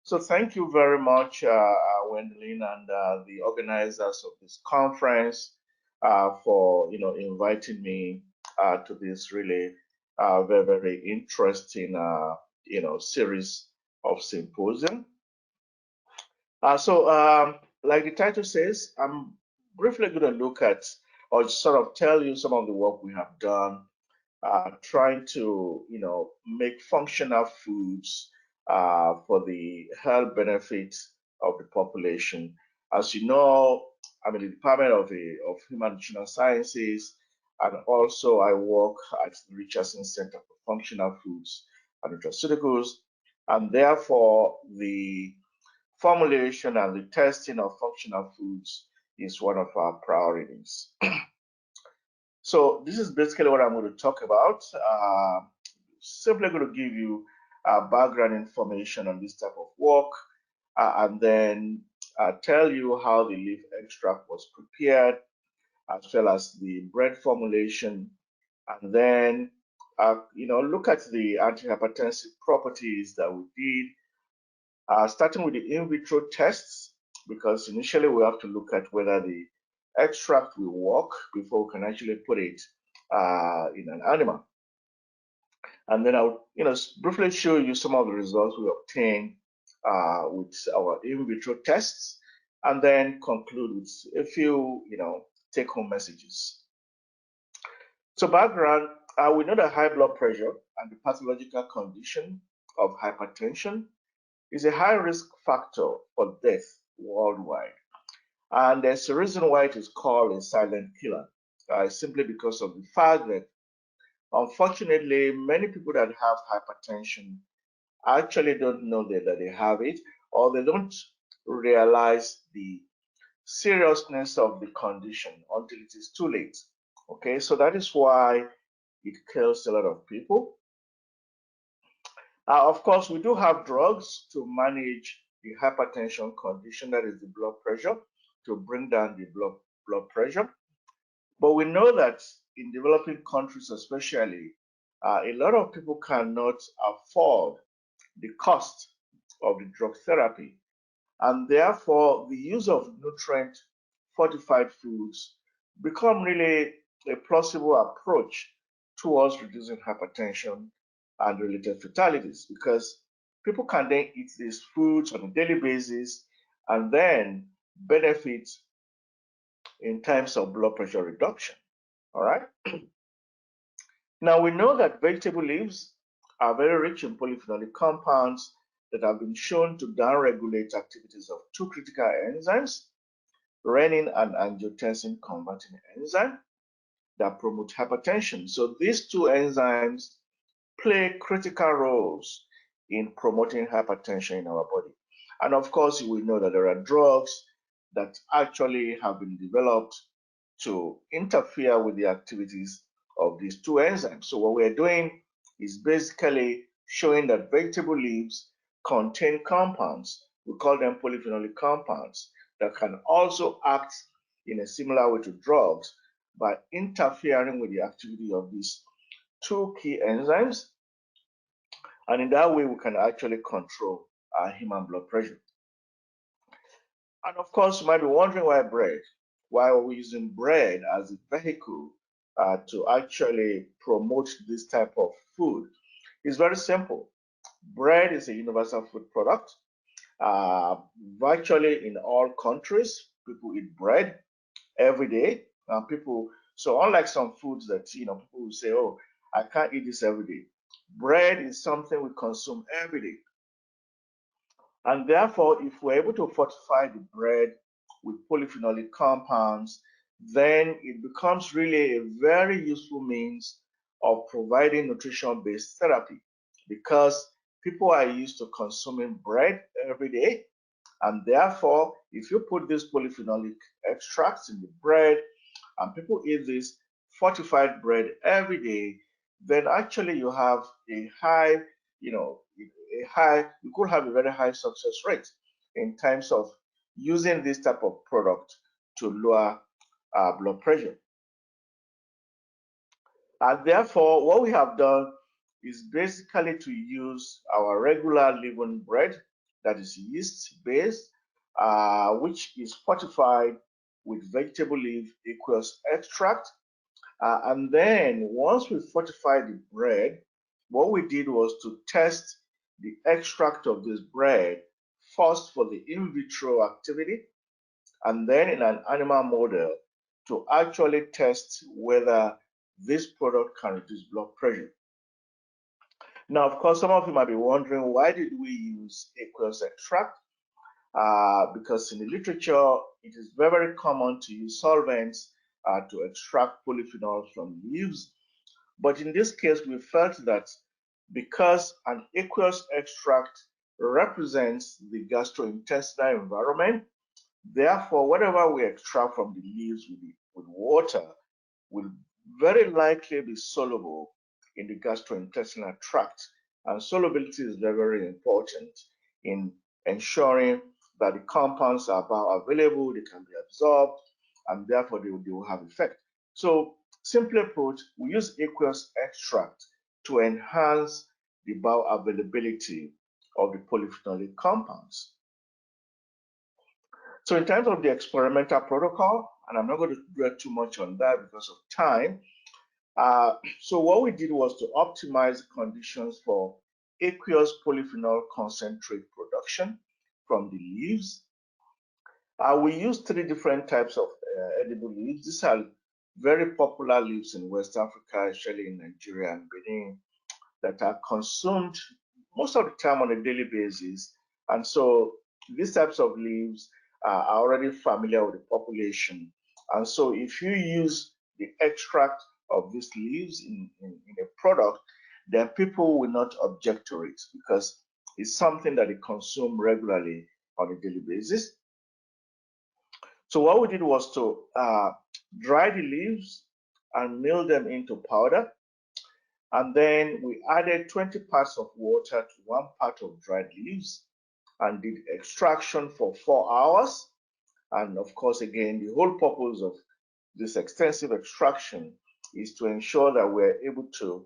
So thank you very much, Wendelin, and the organizers of this conference for inviting me to this really very very interesting series of symposium. Like the title says, I'm briefly going to look at or sort of tell you some of the work we have done trying to make functional foods for the health benefits of the population. As you know, I'm in the Department of Human Nutritional Sciences, and also I work at the Richardson Center for Functional Foods and Nutraceuticals, and therefore the formulation and the testing of functional foods is one of our priorities. So this is basically what I'm going to talk about. Simply going to give you background information on this type of work, and then tell you how the leaf extract was prepared, as well as the bread formulation, and then look at the antihypertensive properties that we did, starting with the in vitro tests, because initially we have to look at whether the extract will work before we can actually put it in an animal. And then I'll briefly show you some of the results we obtained with our in vitro tests, and then conclude with a few take-home messages. So background, we know that high blood pressure and the pathological condition of hypertension is a high risk factor for death worldwide. And there's a reason why it is called a silent killer, simply because of the fact that unfortunately, many people that have hypertension actually don't know that they have it, or they don't realize the seriousness of the condition until it is too late. Okay, so that is why it kills a lot of people. Of course, we do have drugs to manage the hypertension condition, that is the blood pressure, to bring down the blood pressure. But we know that in developing countries, especially, a lot of people cannot afford the cost of the drug therapy. And therefore, the use of nutrient fortified foods become really a plausible approach towards reducing hypertension and related fatalities, because people can then eat these foods on a daily basis and then benefit in terms of blood pressure reduction. All right. Now we know that vegetable leaves are very rich in polyphenolic compounds that have been shown to downregulate activities of two critical enzymes, renin and angiotensin converting enzyme, that promote hypertension. So these two enzymes play critical roles in promoting hypertension in our body. And of course, we know that there are drugs that actually have been developed to interfere with the activities of these two enzymes. So what we're doing is basically showing that vegetable leaves contain compounds, we call them polyphenolic compounds, that can also act in a similar way to drugs by interfering with the activity of these two key enzymes. And in that way, we can actually control our human blood pressure. And of course, you might be wondering why bread? Why are we using bread as a vehicle to actually promote this type of food? It's very simple. Bread is a universal food product. Virtually in all countries, people eat bread every day. So unlike some foods that people will say, "Oh, I can't eat this every day." Bread is something we consume every day. And therefore, if we're able to fortify the bread with polyphenolic compounds, then it becomes really a very useful means of providing nutrition-based therapy, because people are used to consuming bread every day. And therefore, if you put these polyphenolic extracts in the bread and people eat this fortified bread every day, then actually you have a high, you could have a very high success rate in terms of using this type of product to lower blood pressure. And therefore, what we have done is basically to use our regular leavened bread, that is yeast based, which is fortified with vegetable leaf aqueous extract. And then once we fortified the bread, what we did was to test the extract of this bread first for the in vitro activity and then in an animal model to actually test whether this product can reduce blood pressure. Now, of course, some of you might be wondering, why did we use aqueous extract? Because in the literature, it is very common to use solvents to extract polyphenols from leaves. But in this case, we felt that because an aqueous extract represents the gastrointestinal environment, therefore, whatever we extract from the leaves with water will very likely be soluble in the gastrointestinal tract. And solubility is very, very important in ensuring that the compounds are bioavailable, they can be absorbed, and therefore they will have effect. So simply put, we use aqueous extract to enhance the bioavailability of the polyphenolic compounds. So in terms of the experimental protocol, and I'm not going to dwell too much on that because of time, so what we did was to optimize conditions for aqueous polyphenol concentrate production from the leaves. We used 3 different types of edible leaves. These are very popular leaves in West Africa, especially in Nigeria and Benin, that are consumed most of the time on a daily basis. And so these types of leaves are already familiar with the population. And so if you use the extract of these leaves in a product, then people will not object to it because it's something that they consume regularly on a daily basis. So what we did was to dry the leaves and mill them into powder. And then we added 20 parts of water to 1 part of dried leaves and did extraction for 4 hours. And of course, again, the whole purpose of this extensive extraction is to ensure that we're able to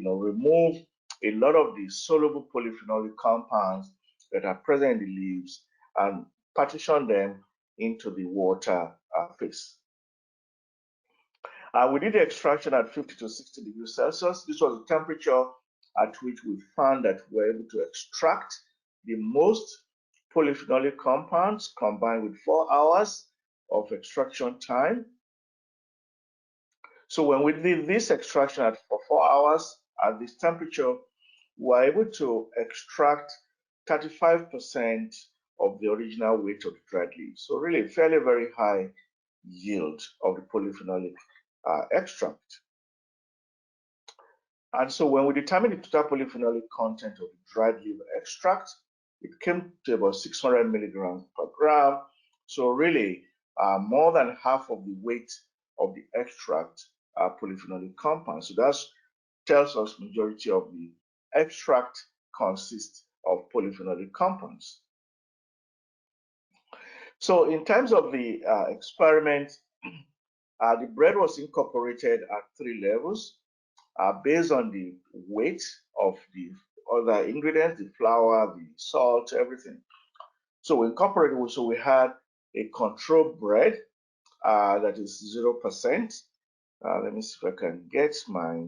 remove a lot of the soluble polyphenolic compounds that are present in the leaves and partition them into the water phase. We did the extraction at 50 to 60 degrees Celsius. This was the temperature at which we found that we were able to extract the most polyphenolic compounds combined with 4 hours of extraction time. So when we did this extraction for 4 hours at this temperature, we were able to extract 35% of the original weight of the dried leaves. So really fairly very high yield of the polyphenolic extract. And so when we determined the total polyphenolic content of the dried leaf extract, it came to about 600 milligrams per gram. So really more than half of the weight of the extract are polyphenolic compounds. So that tells us majority of the extract consists of polyphenolic compounds. So in terms of the experiment, the bread was incorporated at 3 levels based on the weight of the other ingredients, the flour, the salt, everything. So we incorporated, so we had a control bread that is 0%. Let me see if I can get my,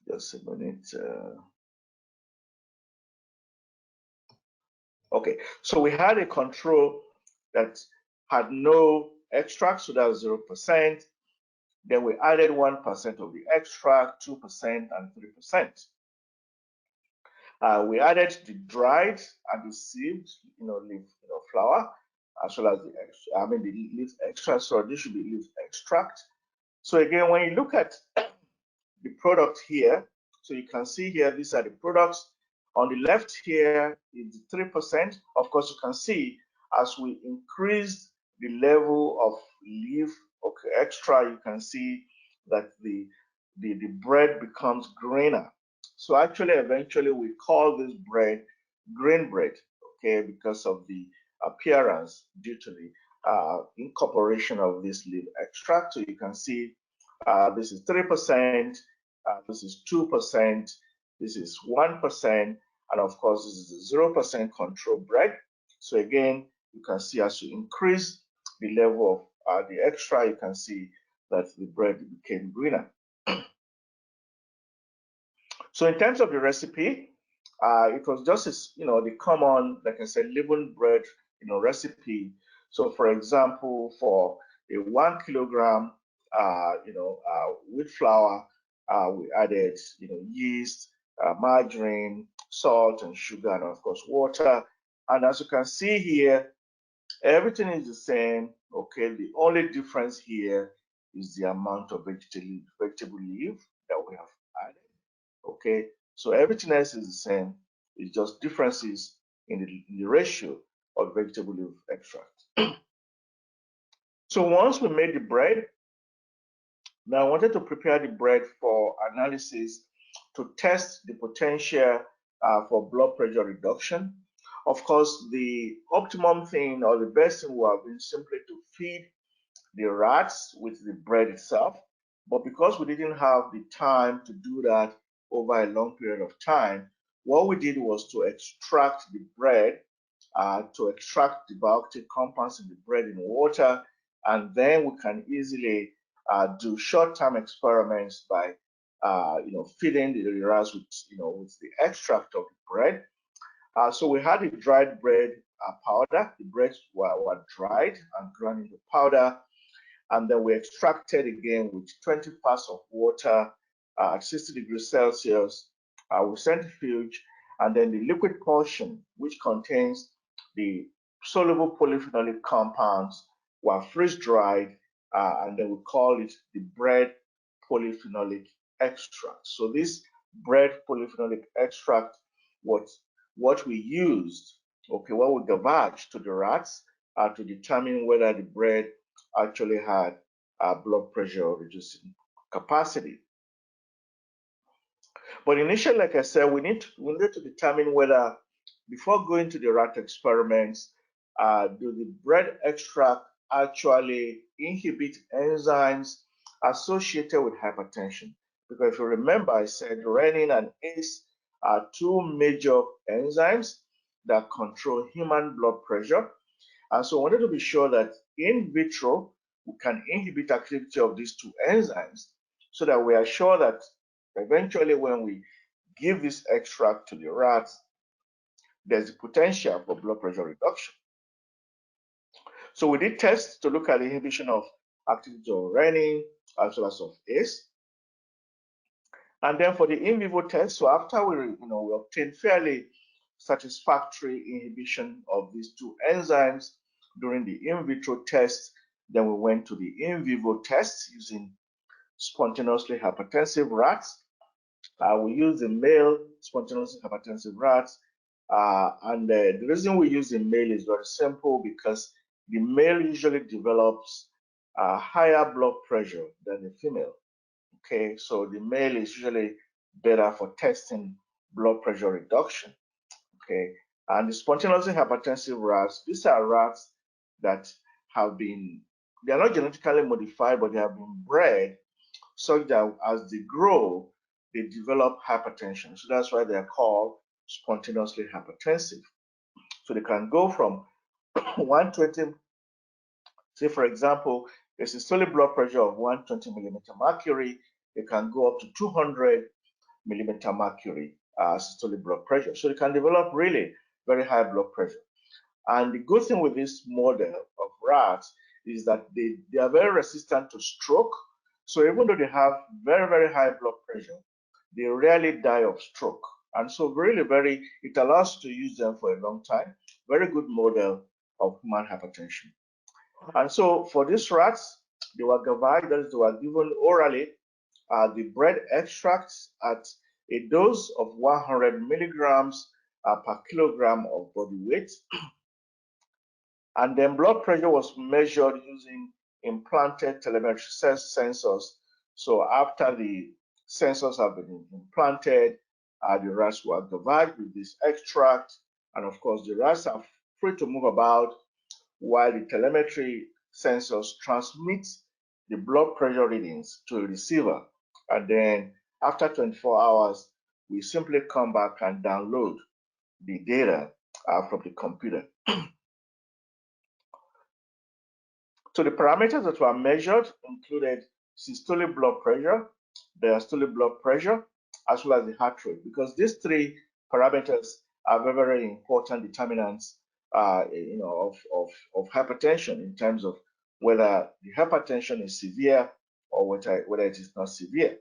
just a minute. Okay, so we had a control that had no extract, so that's 0%. Then we added 1% of the extract, 2%, and 3%. We added the dried and the sieved, leaf, flour, as well as the leaf extract. So this should be leaf extract. So again, when you look at the product here, so you can see here, these are the products. On the left here is the 3%. Of course, you can see as we increase the level of leaf extra, you can see that the bread becomes greener. So actually, eventually, we call this bread green bread, okay, because of the appearance due to the incorporation of this leaf extract. So you can see this is 3%, this is 2%, this is 1%, And of course, this is a 0% control bread. So again, you can see as you increase the level of the extra, you can see that the bread became greener. So in terms of the recipe, it was just as, the common, like I said, leavened bread, recipe. So for example, for a 1 kilogram, wheat flour, we added, yeast, margarine, salt, and sugar, and of course water. And as you can see here, everything is the same. Okay, the only difference here is the amount of vegetable leaf that we have added. Okay, so everything else is the same. It's just differences in the ratio of vegetable leaf extract. So once we made the bread, now I wanted to prepare the bread for analysis to test the potential for blood pressure reduction. Of course, the optimum thing or the best thing would have been simply to feed the rats with the bread itself. But because we didn't have the time to do that over a long period of time, what we did was to extract the bread, to extract the bioactive compounds in the bread in water, and then we can easily do short-term experiments by, feeding the rats with the extract of the bread. So we had the dried bread powder. The breads were dried and ground into powder, and then we extracted again with 20 parts of water at 60 degrees Celsius. We centrifuge, and then the liquid portion, which contains the soluble polyphenolic compounds, were freeze dried, and then we call it the bread polyphenolic extract. So this bread polyphenolic extract was what we used, okay, what we gavaged to the rats to determine whether the bread actually had blood pressure reducing capacity. But initially, like I said, we need to determine whether, before going to the rat experiments, do the bread extract actually inhibit enzymes associated with hypertension? Because if you remember, I said renin and ACE are two major enzymes that control human blood pressure. And so I wanted to be sure that in vitro, we can inhibit activity of these two enzymes so that we are sure that eventually when we give this extract to the rats, there's a potential for blood pressure reduction. So we did tests to look at the inhibition of activity of renin as well as of ACE. And then for the in vivo test, so after we obtained fairly satisfactory inhibition of these two enzymes during the in vitro test, then we went to the in vivo test using spontaneously hypertensive rats. We use the male spontaneously hypertensive rats. And the reason we use the male is very simple, because the male usually develops higher blood pressure than the female. Okay, so the male is usually better for testing blood pressure reduction. Okay, and the spontaneously hypertensive rats, these are rats that they are not genetically modified, but they have been bred such that as they grow, they develop hypertension. So that's why they are called spontaneously hypertensive. So they can go from 120, say for example, there's a solid blood pressure of 120 millimeter mercury, they can go up to 200 millimeter mercury systolic blood pressure. So they can develop really very high blood pressure. And the good thing with this model of rats is that they are very resistant to stroke. So even though they have very, very high blood pressure, they rarely die of stroke. And so really it allows us to use them for a long time. Very good model of human hypertension. And so for these rats, they were gavaged, that is, they were given orally the bread extracts at a dose of 100 milligrams per kilogram of body weight. And then blood pressure was measured using implanted telemetry sensors. So after the sensors have been implanted, the rats were gavaged with this extract. And of course, the rats are free to move about while the telemetry sensors transmit the blood pressure readings to a receiver. And then after 24 hours, we simply come back and download the data from the computer. So the parameters that were measured included systolic blood pressure, diastolic blood pressure, as well as the heart rate, because these three parameters are very, very important determinants, of hypertension in terms of whether the hypertension is severe or whether it is not severe.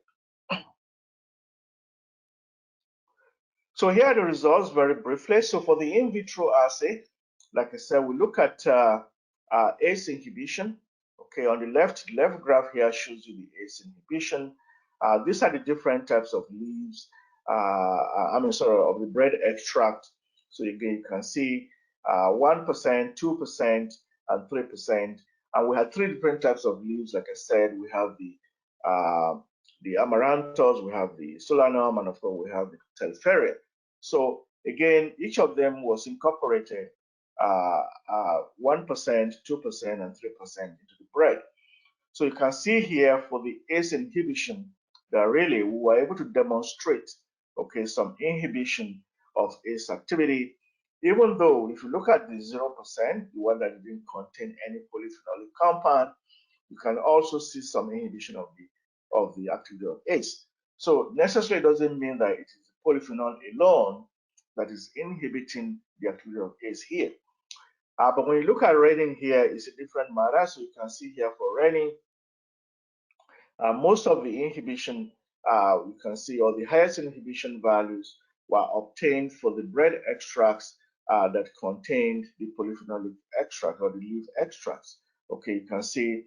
So here are the results very briefly. So for the in vitro assay, like I said, we look at ACE inhibition. Okay, on the left graph here shows you the ACE inhibition. These are the different types of leaves. Of the bread extract. So again, you can see 1%, 2%, and 3%. And we have three different types of leaves. Like I said, we have the amaranthus, we have the solanum, and of course we have the telferia. So again, each of them was incorporated 1%, 2%, and 3% into the bread. So you can see here for the ACE inhibition that really we were able to demonstrate, okay, some inhibition of ACE activity, even though if you look at the 0%, the one that didn't contain any polyphenolic compound, you can also see some inhibition of the activity of ACE. So necessarily doesn't mean that it is the polyphenol alone that is inhibiting the activity of ACE here. But when you look at renin here, it's a different matter. So you can see here for renin, most of the inhibition, you can see, or the highest inhibition values were obtained for the bread extracts that contained the polyphenolic extract or the leaf extracts. Okay, you can see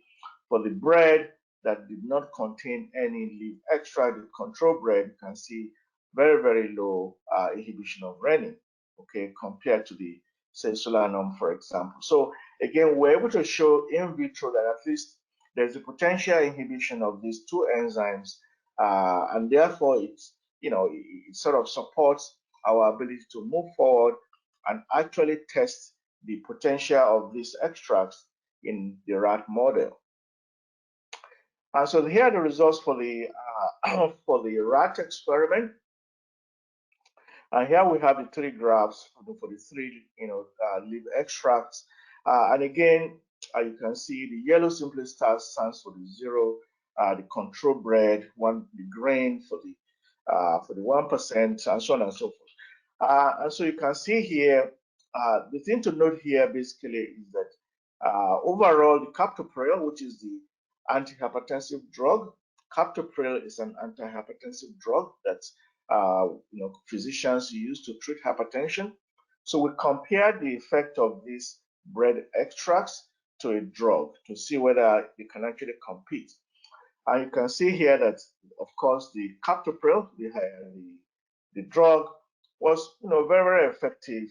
for the bread that did not contain any leaf extract, the control bread, you can see very, very low inhibition of renin, okay, compared to the, say, solanum, for example. So again, we're able to show in vitro that at least there's a potential inhibition of these two enzymes, and therefore it sort of supports our ability to move forward and actually test the potential of these extracts in the rat model. And so here are the results for the for the rat experiment. And here we have the three graphs for the three leaf extracts. And again, you can see the yellow simply stands for the 0, the control bread, the grain for the 1%, and so on and so forth. And so you can see here, the thing to note here basically is that overall the captopril, which is the antihypertensive drug, captopril is an antihypertensive drug that's physicians use to treat hypertension. So we compared the effect of these bread extracts to a drug to see whether they can actually compete. And you can see here that, of course, the captopril, the drug, was very, very effective.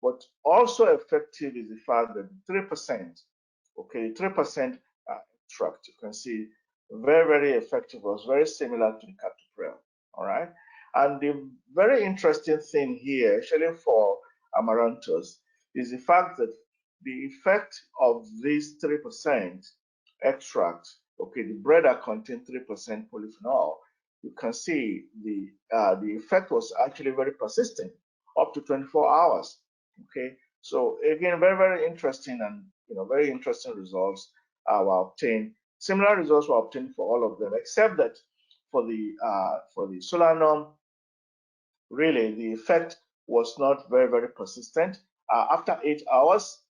But also effective is the fact that 3%, okay, 3% extract, you can see very, very effective, was very similar to the captopril. All right. And the very interesting thing here, actually for amaranthus, is the fact that the effect of this 3% extract, okay, the bread that contained 3% polyphenol, you can see the effect was actually very persistent, up to 24 hours. Okay, so again, very, very interesting, and very interesting results were obtained. Similar results were obtained for all of them, except that for the solanum, really the effect was not very, very persistent. After 8 hours,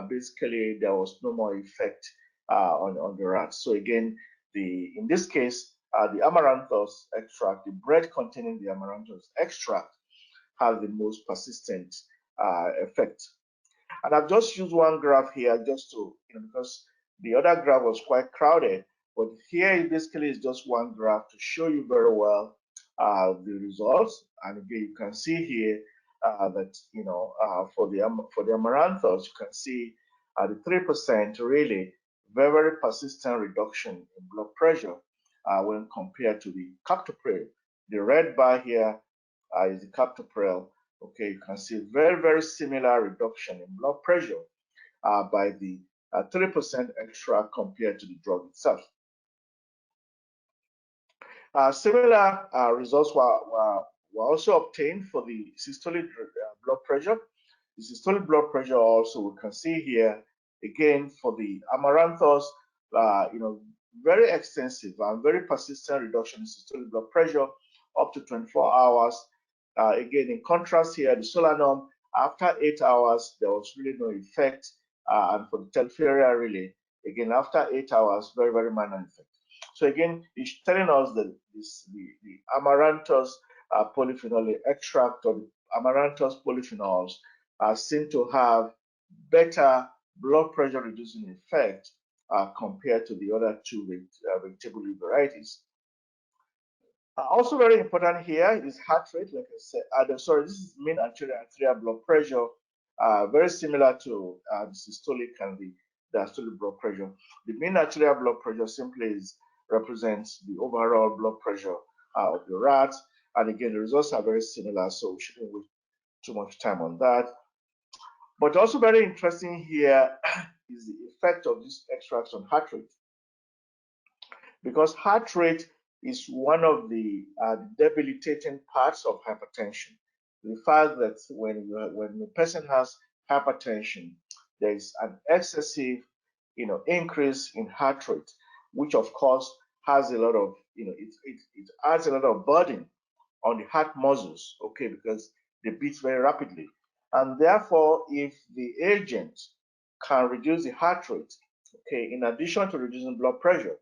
basically there was no more effect on the rats. So again, in this case, the amaranthus extract, the bread containing the amaranthus extract, has the most persistent effect. And I've just used one graph here just to, because the other graph was quite crowded, but here basically is just one graph to show you very well the results. And again, you can see here that for the amaranthus, you can see the 3% really very, very persistent reduction in blood pressure when compared to the captopril. The red bar here is the captopril. Okay, you can see very, very similar reduction in blood pressure by the 3% extra compared to the drug itself. Similar results were also obtained for the systolic blood pressure. The systolic blood pressure also we can see here again for the amaranthus, very extensive and very persistent reduction in systolic blood pressure up to 24 hours. Again, in contrast here, the solanum, after 8 hours, there was really no effect. And for the telferia, really, again, after 8 hours, very, very minor effect. So again, it's telling us that the amaranthus polyphenol extract or the amaranthus polyphenols seem to have better blood pressure reducing effect compared to the other two vegetable varieties. Also very important here is heart rate, like I said. Sorry, this is mean arterial blood pressure, very similar to the systolic and the diastolic blood pressure. The mean arterial blood pressure simply represents the overall blood pressure of the rat. And again, the results are very similar, so we shouldn't waste too much time on that. But also very interesting here is the effect of these extracts on heart rate, because heart rate is one of the debilitating parts of hypertension. The fact that when a person has hypertension, there is an excessive, increase in heart rate, which of course has a lot of, it adds a lot of burden on the heart muscles, okay, because they beat very rapidly. And therefore, if the agent can reduce the heart rate, okay, in addition to reducing blood pressure,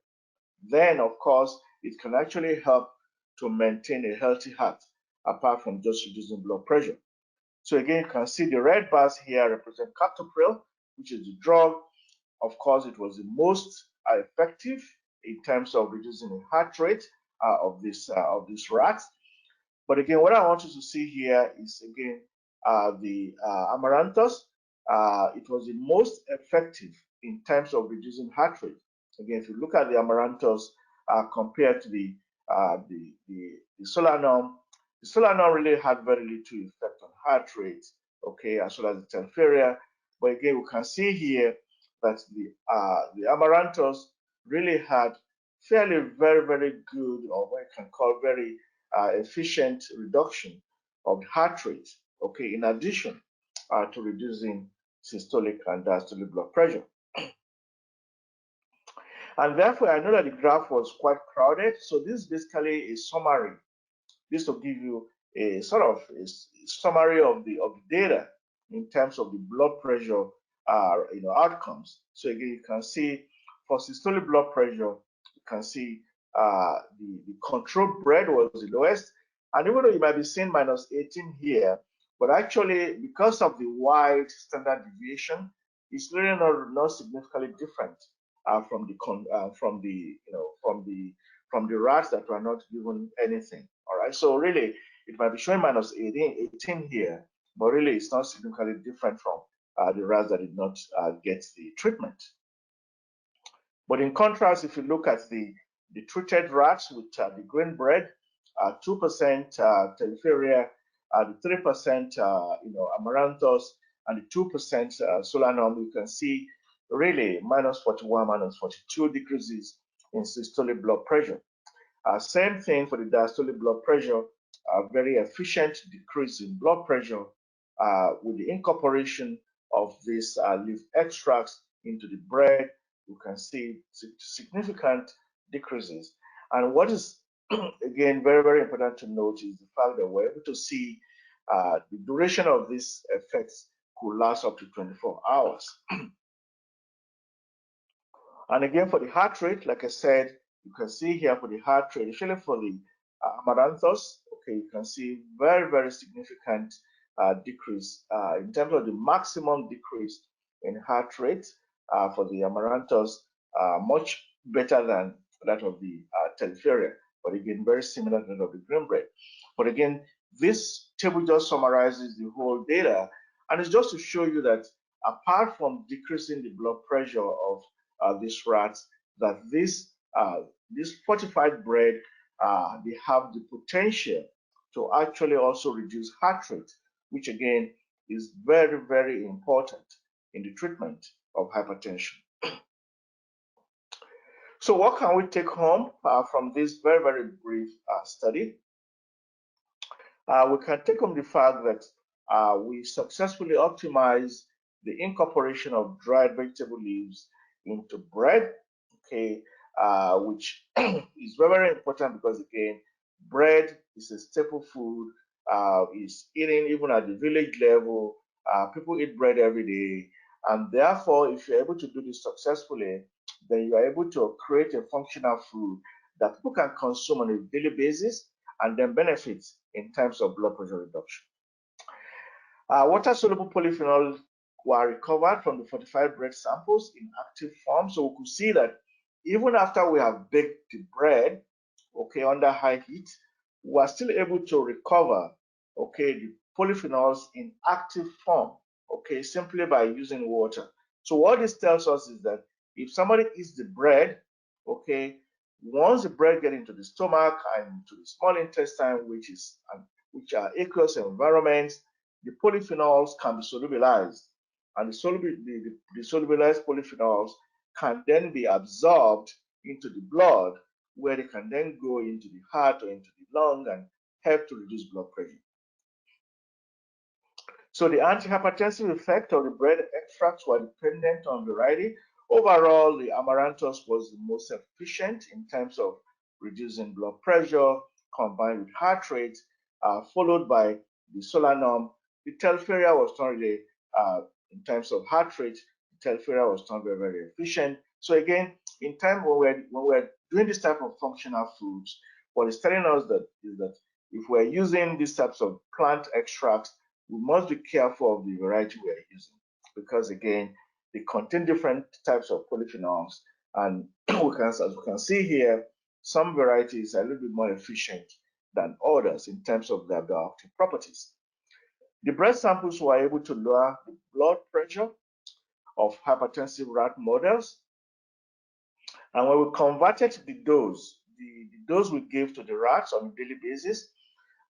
then of course it can actually help to maintain a healthy heart apart from just reducing blood pressure. So again, you can see the red bars here represent captopril, which is the drug. Of course, it was the most effective in terms of reducing the heart rate of this rat. But again, what I want you to see here is again the amaranthus. It was the most effective in terms of reducing heart rate. Again, if you look at the amaranthus compared to the solanum, the solanum really had very little effect on heart rate, okay, as well as the telferia. But again, we can see here that the amaranthus really had fairly very good, or what you can call very efficient reduction of heart rate, okay, in addition to reducing systolic and diastolic blood pressure. And therefore, I know that the graph was quite crowded, so this is basically a summary. This will give you a sort of a summary of the data in terms of the blood pressure outcomes. So again, you can see for systolic blood pressure, you can see the control bread was the lowest. And even though you might be seeing minus 18 here, but actually because of the wide standard deviation, it's really not significantly different from the rats that were not given anything. All right, so really it might be showing minus 18 here, but really it's not significantly different from the rats that did not get the treatment. But in contrast, if you look at the treated rats with the green bread, 2% telferia, the 3% amaranthus, and the 2% solanum, you can see really minus 41, minus 42 decreases in systolic blood pressure. Same thing for the diastolic blood pressure, very efficient decrease in blood pressure with the incorporation of these leaf extracts into the bread. You can see significant decreases. And what is, again, very important to note is the fact that we're able to see the duration of these effects could last up to 24 hours. And again, for the heart rate, like I said, you can see here for the heart rate, especially for the amaranthus, okay, you can see very significant decrease in terms of the maximum decrease in heart rate for the amaranthus, much better than that of the telferia, but again, very similar to that of the green bread. But again, this table just summarizes the whole data, and it's just to show you that apart from decreasing the blood pressure of these rats, that this fortified bread, they have the potential to actually also reduce heart rate, which again is very important in the treatment of hypertension. So what can we take home from this very brief study? We can take home the fact that we successfully optimize the incorporation of dried vegetable leaves into bread, okay, which is very, very important because, again, bread is a staple food, is eaten even at the village level. People eat bread every day. And therefore, if you're able to do this successfully, then you are able to create a functional food that people can consume on a daily basis and then benefits in terms of blood pressure reduction. Water-soluble polyphenols were recovered from the fortified bread samples in active form. So we could see that even after we have baked the bread, okay, under high heat, we are still able to recover, okay, the polyphenols in active form, okay, simply by using water. So what this tells us is that if somebody eats the bread, okay, once the bread gets into the stomach and into the small intestine, which are aqueous environments, the polyphenols can be solubilized, and the solubilized polyphenols can then be absorbed into the blood, where they can then go into the heart or into the lung and help to reduce blood pressure. So the antihypertensive effect of the bread extracts were dependent on variety. Overall, the amaranthus was the most efficient in terms of reducing blood pressure combined with heart rate, followed by the solanum. The telferia was not really, in terms of heart rate, the telferia was not very, very efficient. So again, in time when we're doing this type of functional foods, what it's telling us that is that if we're using these types of plant extracts, we must be careful of the variety we are using because, again, they contain different types of polyphenols, and as we can see here, some varieties are a little bit more efficient than others in terms of their bioactive properties. The breast samples were able to lower the blood pressure of hypertensive rat models, and when we converted the dose we gave to the rats on a daily basis,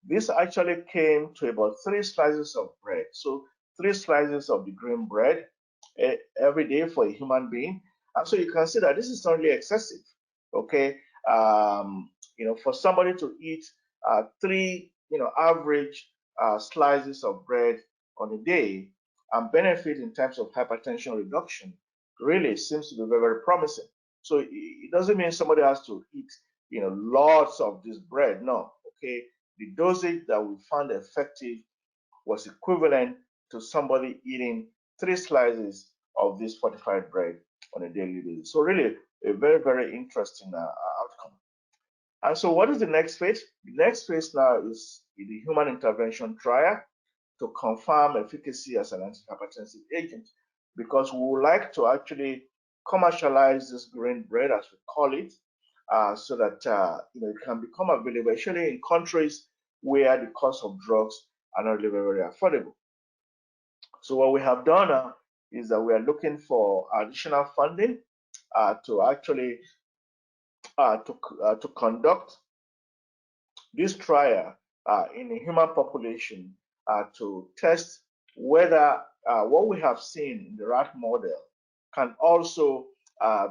this actually came to about 3 slices of bread. So 3 slices of the grain bread every day for a human being. And so you can see that this is not really excessive. Okay. For somebody to eat three, average slices of bread on a day and benefit in terms of hypertension reduction really seems to be very, very promising. So it doesn't mean somebody has to eat, lots of this bread. No. Okay. The dosage that we found effective was equivalent to somebody eating 3 slices of this fortified bread on a daily basis. So really a very, very interesting outcome. And so what is the next phase? The next phase now is the human intervention trial to confirm efficacy as an antihypertensive agent, because we would like to actually commercialize this grain bread, as we call it, so that it can become available, especially in countries where the cost of drugs are not really very, very affordable. So what we have done is that we are looking for additional funding to actually to conduct this trial in a human population to test whether what we have seen in the rat model can also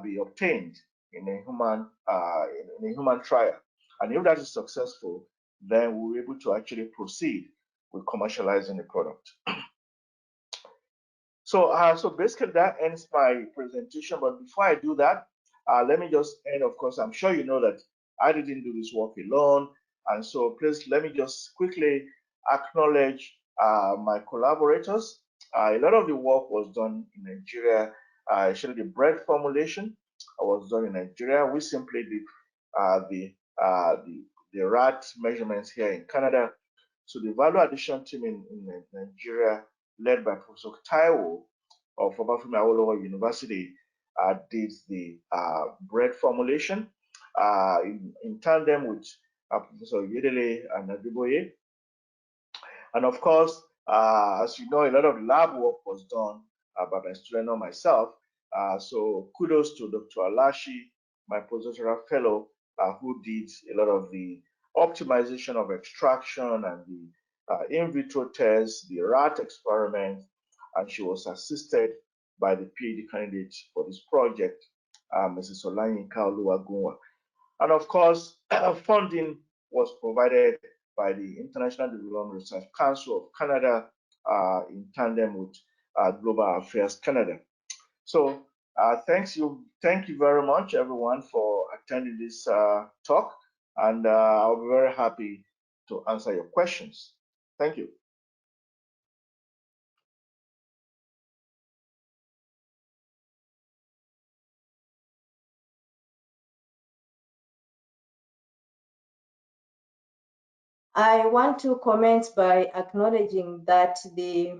be obtained in a human trial. And if that is successful, then we'll be able to actually proceed with commercializing the product. So basically that ends my presentation. But before I do that, let me just end. Of course, I'm sure you know that I didn't do this work alone, and so please let me just quickly acknowledge my collaborators. A lot of the work was done in Nigeria. Actually, the bread formulation was done in Nigeria. We simply did uh, the, uh, the the rat measurements here in Canada. So the value addition team in Nigeria, led by Professor Taiwo of Obafemi Awolowo University, did the bread formulation in tandem with Professor Yedele and Adiboye. And of course, as you know, a lot of lab work was done by my student or myself. So kudos to Dr. Alashi, my postdoctoral fellow, who did a lot of the optimization of extraction and the in vitro tests, the rat experiment, and she was assisted by the PhD candidate for this project, Mrs. Olanyinka Oluwagunwa. And of course, funding was provided by the International Development Research Council of Canada in tandem with Global Affairs Canada. So thank you very much, everyone, for attending this talk, and I'll be very happy to answer your questions. Thank you. I want to comment by acknowledging that the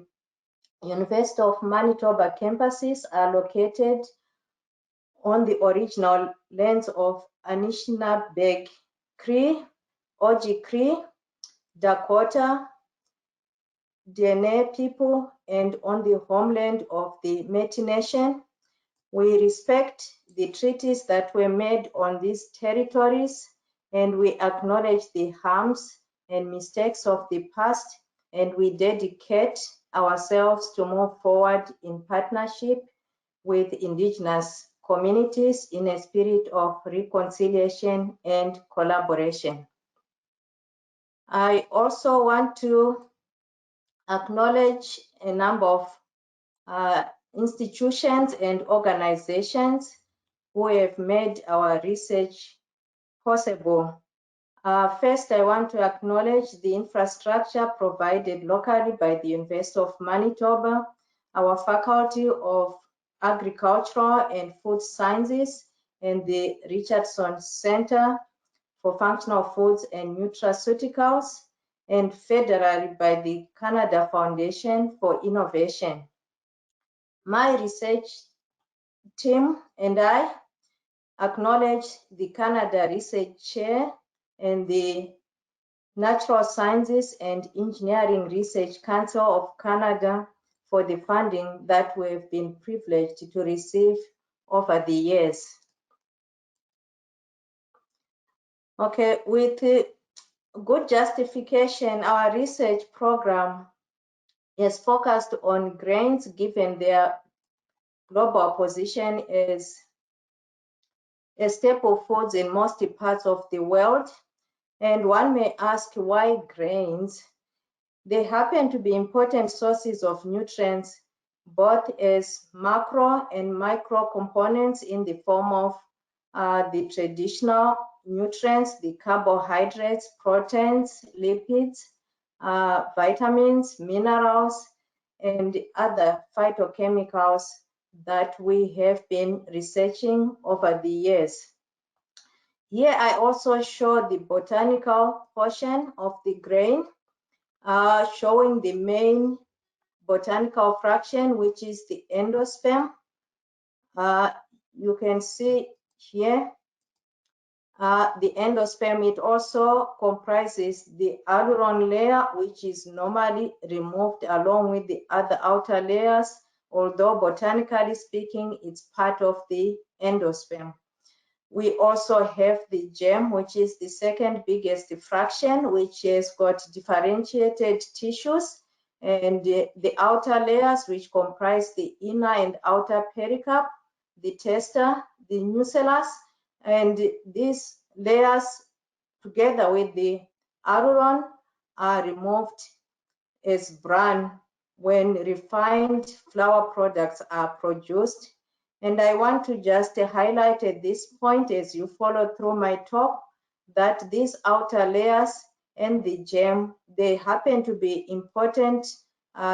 University of Manitoba campuses are located on the original lands of Anishinaabe Cree, Oji Cree, Dakota, Dene people, and on the homeland of the Métis Nation. We respect the treaties that were made on these territories, and we acknowledge the harms and mistakes of the past, and we dedicate ourselves to move forward in partnership with Indigenous communities in a spirit of reconciliation and collaboration. I also want to acknowledge a number of institutions and organizations who have made our research possible. First, I want to acknowledge the infrastructure provided locally by the University of Manitoba, our Faculty of Agricultural and Food Sciences, and the Richardson Center for Functional Foods and Nutraceuticals, and federally by the Canada Foundation for Innovation. My research team and I acknowledge the Canada Research Chair and the Natural Sciences and Engineering Research Council of Canada for the funding that we've been privileged to receive over the years. Okay, with good justification, our research program is focused on grains given their global position as staple foods in most parts of the world. And one may ask why grains? They happen to be important sources of nutrients, both as macro and micro components in the form of the traditional nutrients, the carbohydrates, proteins, lipids, vitamins, minerals, and other phytochemicals that we have been researching over the years. Here I also show the botanical portion of the grain, showing the main botanical fraction, which is the endosperm. You can see here the endosperm. It also comprises the alluron layer, which is normally removed along with the other outer layers, although botanically speaking, it's part of the endosperm. We also have the germ, which is the second biggest fraction, which has got differentiated tissues, and the outer layers, which comprise the inner and outer pericarp, the testa, the nucellus, and these layers, together with the alluron, are removed as bran when refined flour products are produced. And I want to just highlight at this point, as you follow through my talk, that these outer layers and the germ, they happen to be important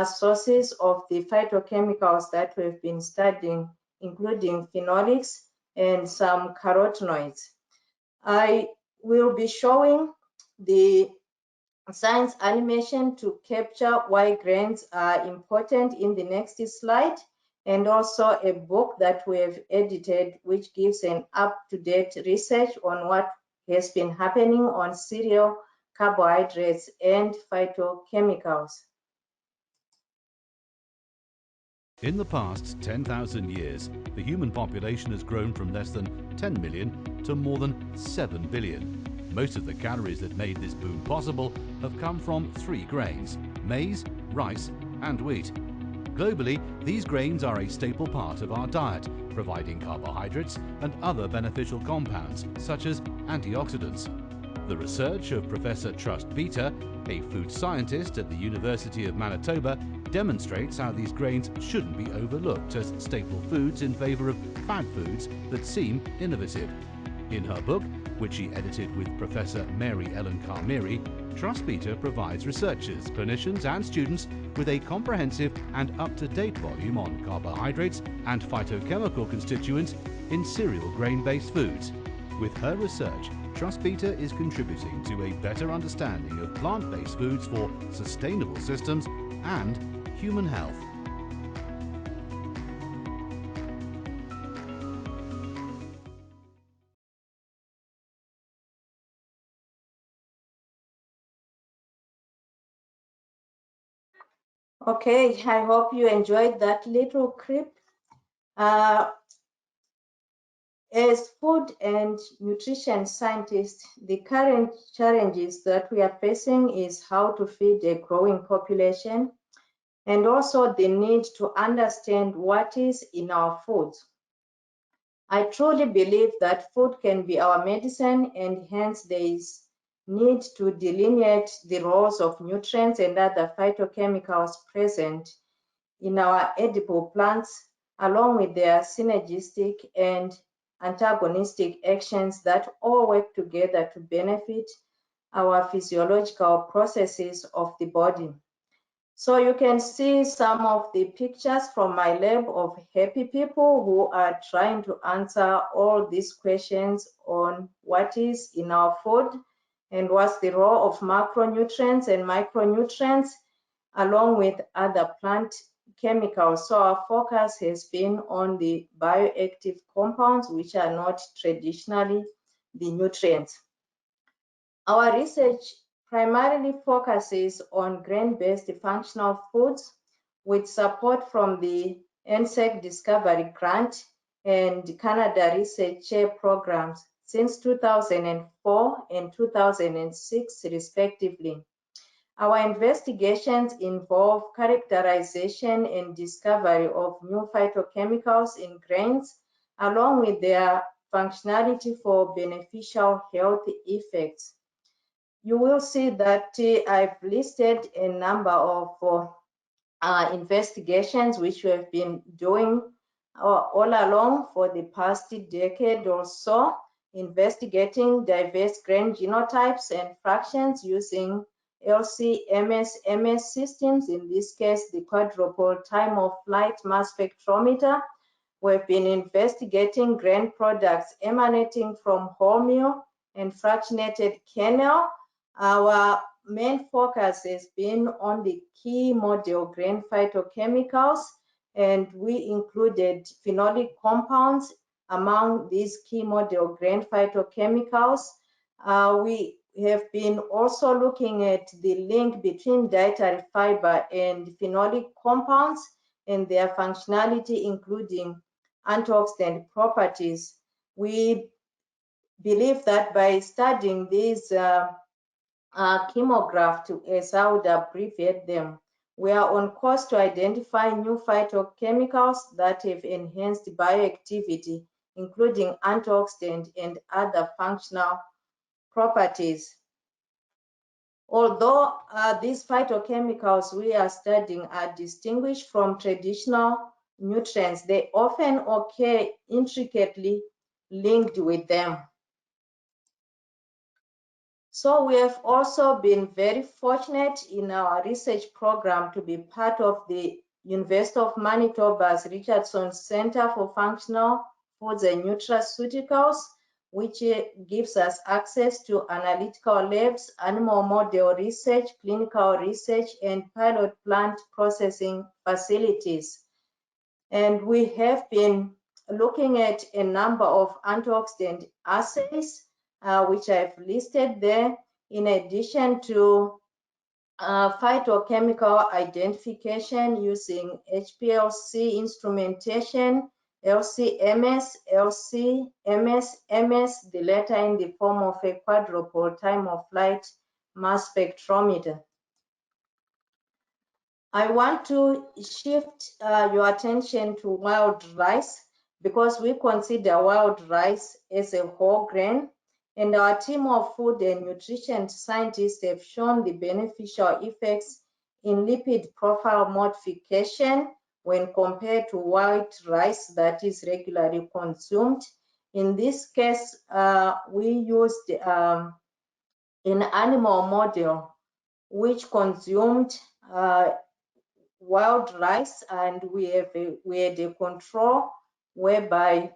sources of the phytochemicals that we've been studying, including phenolics and some carotenoids. I will be showing the science animation to capture why grains are important in the next slide, and also a book that we have edited which gives an up-to-date research on what has been happening on cereal, carbohydrates, and phytochemicals. In the past 10,000 years, the human population has grown from less than 10 million to more than 7 billion. Most of the calories that made this boom possible have come from three grains: maize, rice, and wheat. Globally, these grains are a staple part of our diet, providing carbohydrates and other beneficial compounds, such as antioxidants. The research of Professor Trust Beta, a food scientist at the University of Manitoba, demonstrates how these grains shouldn't be overlooked as staple foods in favour of fad foods that seem innovative. In her book, which she edited with Professor Mary Ellen Carmeri, Trust Beta provides researchers, clinicians and students with a comprehensive and up-to-date volume on carbohydrates and phytochemical constituents in cereal grain-based foods. With her research, Trust Beta is contributing to a better understanding of plant-based foods for sustainable systems and human health. Okay, I hope you enjoyed that little clip. As food and nutrition scientists, the current challenges that we are facing is how to feed a growing population and also the need to understand what is in our foods. I truly believe that food can be our medicine, and hence there is need to delineate the roles of nutrients and other phytochemicals present in our edible plants, along with their synergistic and antagonistic actions that all work together to benefit our physiological processes of the body. So you can see some of the pictures from my lab of happy people who are trying to answer all these questions on what is in our food and what's the role of macronutrients and micronutrients along with other plant chemicals. So our focus has been on the bioactive compounds, which are not traditionally the nutrients. Our research primarily focuses on grain-based functional foods with support from the NSEC Discovery Grant and Canada Research Chair programs since 2004 and 2006 respectively. Our investigations involve characterization and discovery of new phytochemicals in grains, along with their functionality for beneficial health effects. You will see that I've listed a number of investigations which we have been doing all along for the past decade or so, investigating diverse grain genotypes and fractions using LC-MS systems, in this case the quadruple time of flight mass spectrometer. We've been investigating grain products emanating from wholemeal and fractionated kernel. Our main focus has been on the key model grain phytochemicals, and we included phenolic compounds among these key model grain phytochemicals. We have been also looking at the link between dietary fiber and phenolic compounds and their functionality, including antioxidant properties. We believe that by studying these chemographs, as I would abbreviate them, we are on course to identify new phytochemicals that have enhanced bioactivity, including antioxidant and other functional properties. Although these phytochemicals we are studying are distinguished from traditional nutrients, they often occur intricately linked with them. So we have also been very fortunate in our research program to be part of the University of Manitoba's Richardson Center for Functional Foods and Nutraceuticals, which gives us access to analytical labs, animal model research, clinical research, and pilot plant processing facilities. And we have been looking at a number of antioxidant assays, which I've listed there, in addition to phytochemical identification using HPLC instrumentation, LC-MS, LC-MS, the latter in the form of a quadruple time of flight mass spectrometer. I want to shift your attention to wild rice because we consider wild rice as a whole grain, And our team of food and nutrition scientists have shown the beneficial effects in lipid profile modification when compared to white rice that is regularly consumed. In this case, we used an animal model which consumed wild rice, and we had a control whereby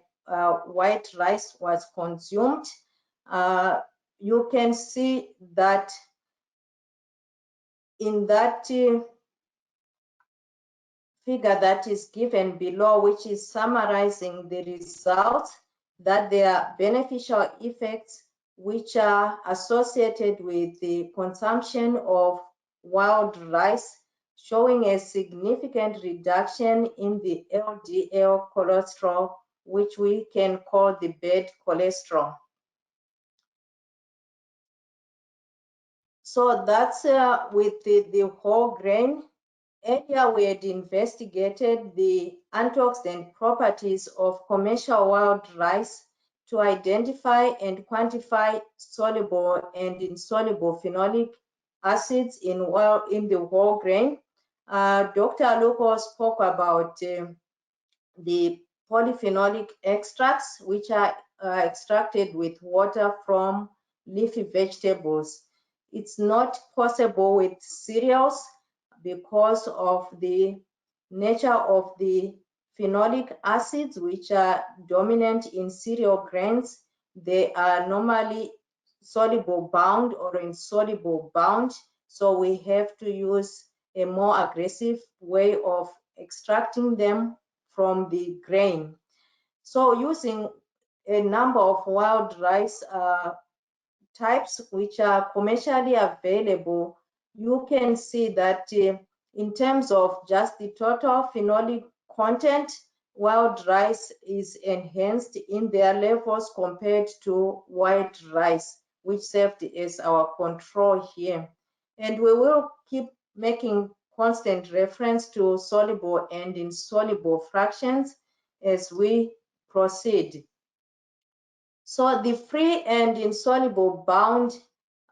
white rice was consumed. You can see that in that figure that is given below, which is summarizing the results, that there are beneficial effects which are associated with the consumption of wild rice, showing a significant reduction in the LDL cholesterol, which we can call the bad cholesterol. So that's with the whole grain. Earlier, we had investigated the antioxidant properties of commercial wild rice to identify and quantify soluble and insoluble phenolic acids in the whole grain. Dr. Luko spoke about the polyphenolic extracts, which are extracted with water from leafy vegetables. It's not possible with cereals because of the nature of the phenolic acids, which are dominant in cereal grains. They are normally soluble bound or insoluble bound, so we have to use a more aggressive way of extracting them from the grain. So using a number of wild rice types which are commercially available, you can see that in terms of just the total phenolic content, wild rice is enhanced in their levels compared to white rice, which served as our control here. And we will keep making constant reference to soluble and insoluble fractions as we proceed. So the free and insoluble bound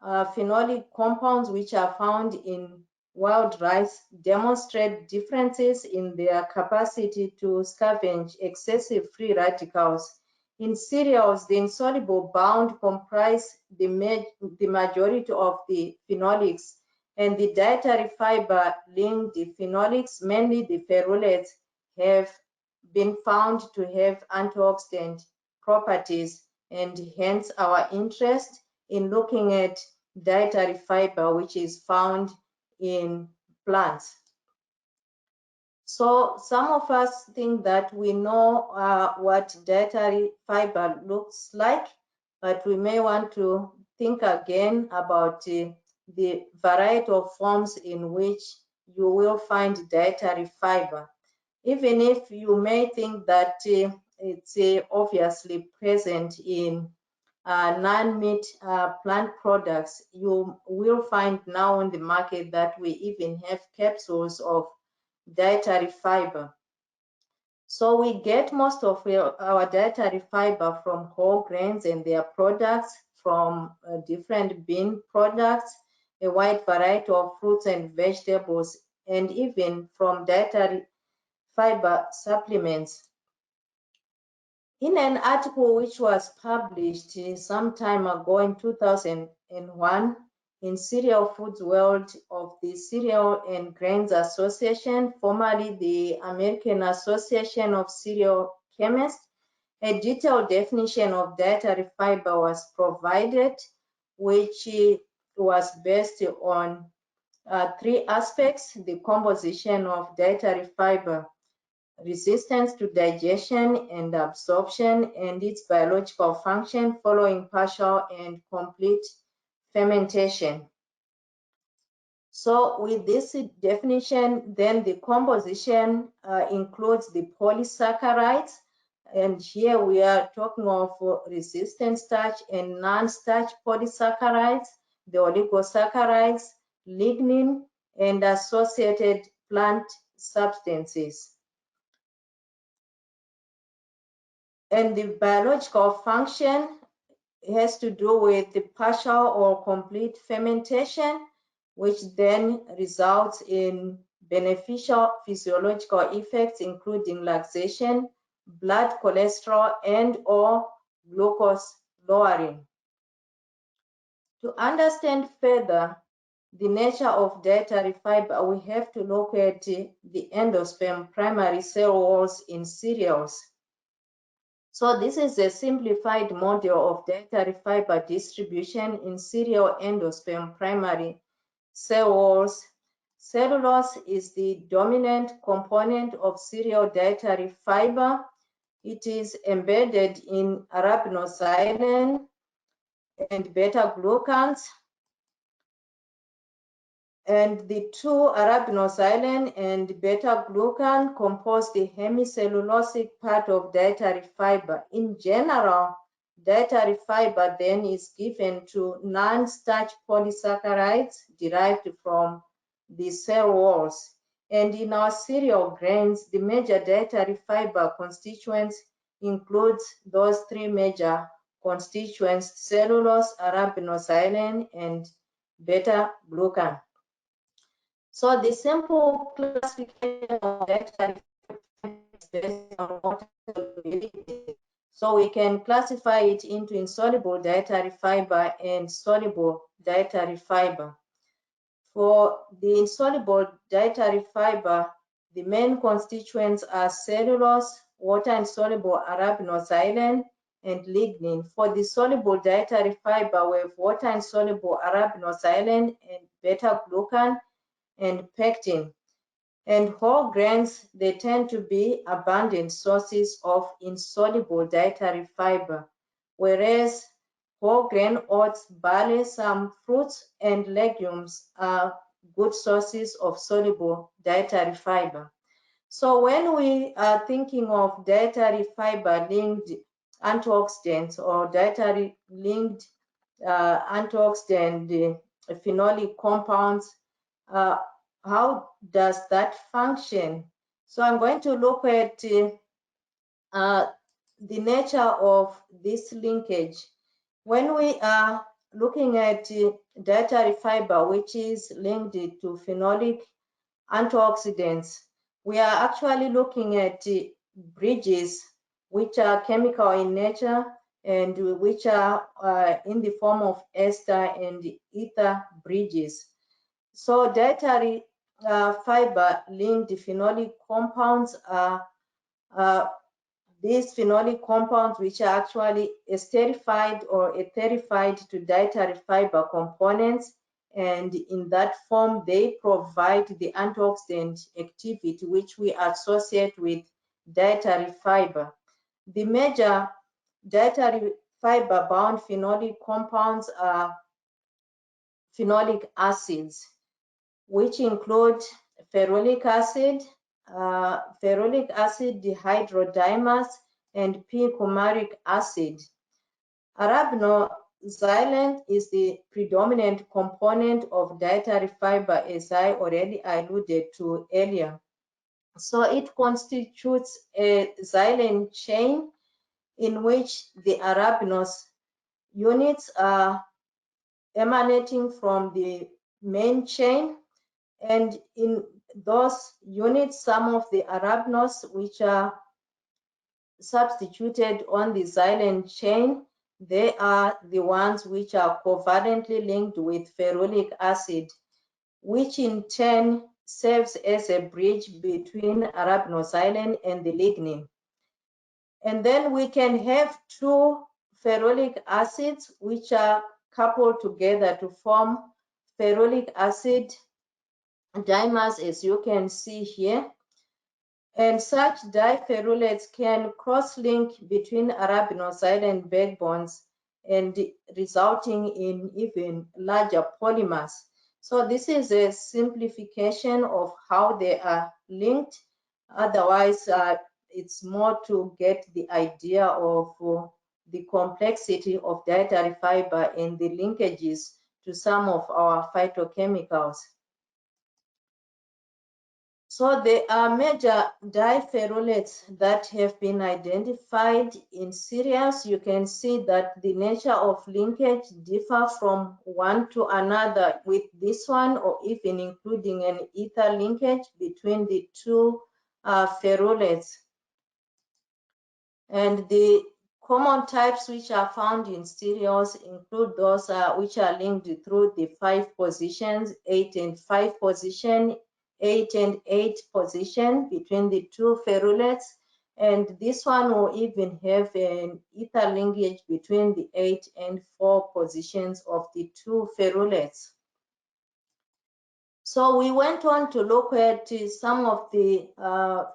phenolic compounds which are found in wild rice demonstrate differences in their capacity to scavenge excessive free radicals. In cereals, the insoluble bound comprise the majority of the phenolics, and the dietary fiber linked phenolics, mainly the ferulates, have been found to have antioxidant properties, and hence our interest in looking at dietary fiber, which is found in plants. So some of us think that we know what dietary fiber looks like, but we may want to think again about the variety of forms in which you will find dietary fiber. Even if you may think that it's obviously present in non-meat plant products, you will find now on the market that we even have capsules of dietary fiber. So we get most of our dietary fiber from whole grains and their products, from different bean products, a wide variety of fruits and vegetables, and even from dietary fiber supplements. In an article which was published some time ago in 2001 in Cereal Foods World of the Cereal and Grains Association, formerly the American Association of Cereal Chemists, a detailed definition of dietary fiber was provided, which was based on three aspects: the composition of dietary fiber, resistance to digestion and absorption, and its biological function following partial and complete fermentation. So with this definition, then the composition includes the polysaccharides, and here we are talking of resistant starch and non-starch polysaccharides, the oligosaccharides, lignin, and associated plant substances. And the biological function has to do with the partial or complete fermentation, which then results in beneficial physiological effects, including laxation, blood cholesterol, and or glucose lowering. To understand further the nature of dietary fiber, we have to look at the endosperm primary cell walls in cereals. So this is a simplified model of dietary fiber distribution in cereal endosperm primary cell walls. Cellulose is the dominant component of cereal dietary fiber. It is embedded in arabinoxylan and beta-glucans. And the two arabinoxylan and beta-glucan compose the hemicellulosic part of dietary fiber. In general, dietary fiber then is given to non-starch polysaccharides derived from the cell walls. And in our cereal grains, the major dietary fiber constituents includes those three major constituents: cellulose, arabinoxylan, and beta-glucan. So the simple classification of dietary fiber is based on water solubility. So we can classify it into insoluble dietary fiber and soluble dietary fiber. For the insoluble dietary fiber, the main constituents are cellulose, water-insoluble arabinoxylan, and lignin. For the soluble dietary fiber, we have water-insoluble arabinoxylan and beta-glucan and pectin. And whole grains, they tend to be abundant sources of insoluble dietary fiber, whereas whole grain oats, barley, some fruits, and legumes are good sources of soluble dietary fiber. So when we are thinking of dietary fiber linked antioxidants or dietary linked antioxidant phenolic compounds, how does that function? So I'm going to look at the nature of this linkage. When we are looking at dietary fiber, which is linked to phenolic antioxidants, we are actually looking at bridges which are chemical in nature and which are in the form of ester and ether bridges. So dietary fiber linked phenolic compounds are these phenolic compounds which are actually esterified or etherified to dietary fiber components, and in that form they provide the antioxidant activity which we associate with dietary fiber. The major dietary fiber bound phenolic compounds are phenolic acids, which include ferulic acid, dihydrodimers, and p-coumaric acid. Arabinoxylan is the predominant component of dietary fiber, as I already alluded to earlier. So it constitutes a xylene chain in which the arabinose units are emanating from the main chain, and in those units, some of the arabinose which are substituted on the xylene chain, they are the ones which are covalently linked with ferulic acid, which in turn serves as a bridge between arabinoxylan and the lignin. And then we can have two ferulic acids which are coupled together to form ferulic acid dimers, as you can see here. And such diferulates can cross-link between arabinoxylan backbones and resulting in even larger polymers. So this is a simplification of how they are linked. Otherwise, it's more to get the idea of the complexity of dietary fiber and the linkages to some of our phytochemicals. So there are major diferrulates that have been identified in cereals. You can see that the nature of linkage differ from one to another with this one, or even including an ether linkage between the two ferrulates. And the common types which are found in cereals include those which are linked through the 5 positions, 8 and 5 position, 8 and 8 position between the two ferrulates. And this one will even have an ether linkage between the 8 and 4 positions of the two ferrulates. So we went on to look at some of the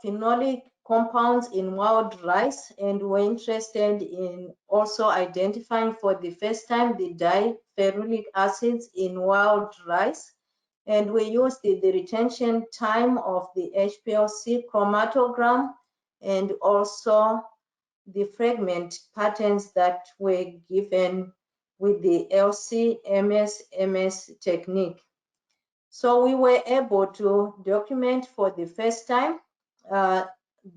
phenolic compounds in wild rice, and we're interested in also identifying for the first time the diferrulic acids in wild rice. And we used the retention time of the HPLC chromatogram and also the fragment patterns that were given with the LC-MS technique. So we were able to document for the first time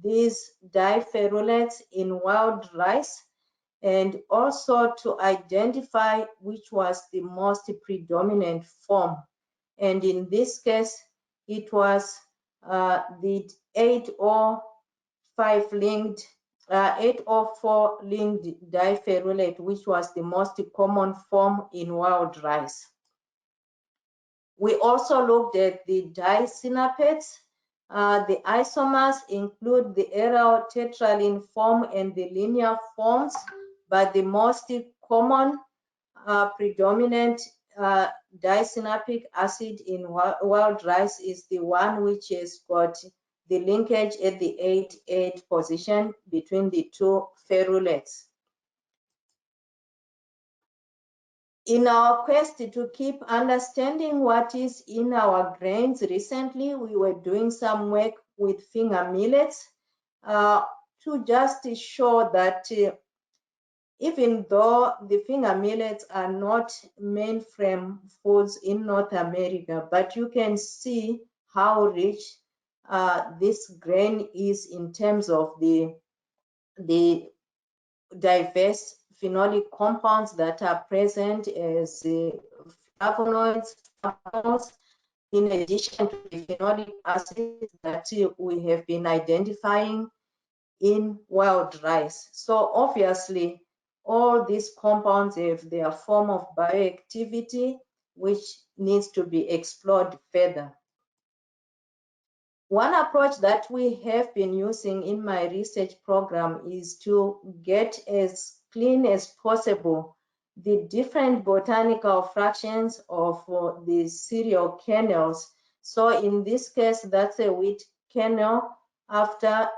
these diferrulates in wild rice, and also to identify which was the most predominant form. And in this case, it was the 805 linked 804 linked diferrulate, which was the most common form in wild rice. We also looked at the disynaptates. The isomers include the aryl tetraline form and the linear forms, but the most common predominant disynaptic acid in wild rice is the one which has got the linkage at the 8-8 position between the two ferrulates. In our quest to keep understanding what is in our grains, recently we were doing some work with finger millets to just show that even though the finger millets are not mainframe foods in North America, but you can see how rich this grain is in terms of the diverse phenolic compounds that are present as flavonoids, flavonols, in addition to the phenolic acids that we have been identifying in wild rice. So obviously, all these compounds have their form of bioactivity, which needs to be explored further. One approach that we have been using in my research program is to get as clean as possible the different botanical fractions of the cereal kernels. So in this case, that's a wheat kernel after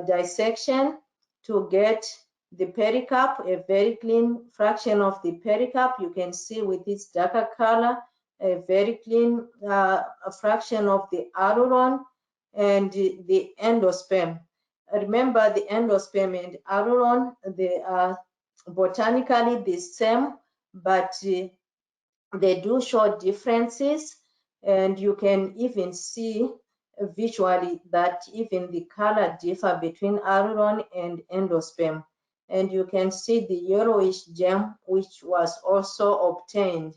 dissection to get the pericarp, a very clean fraction of the pericarp. You can see with its darker color, a very clean fraction of the aluron and the endosperm. Remember, the endosperm and aluron, they are botanically the same, but they do show differences, and you can even see visually that even the color differ between aluron and endosperm. And you can see the yellowish gem, which was also obtained.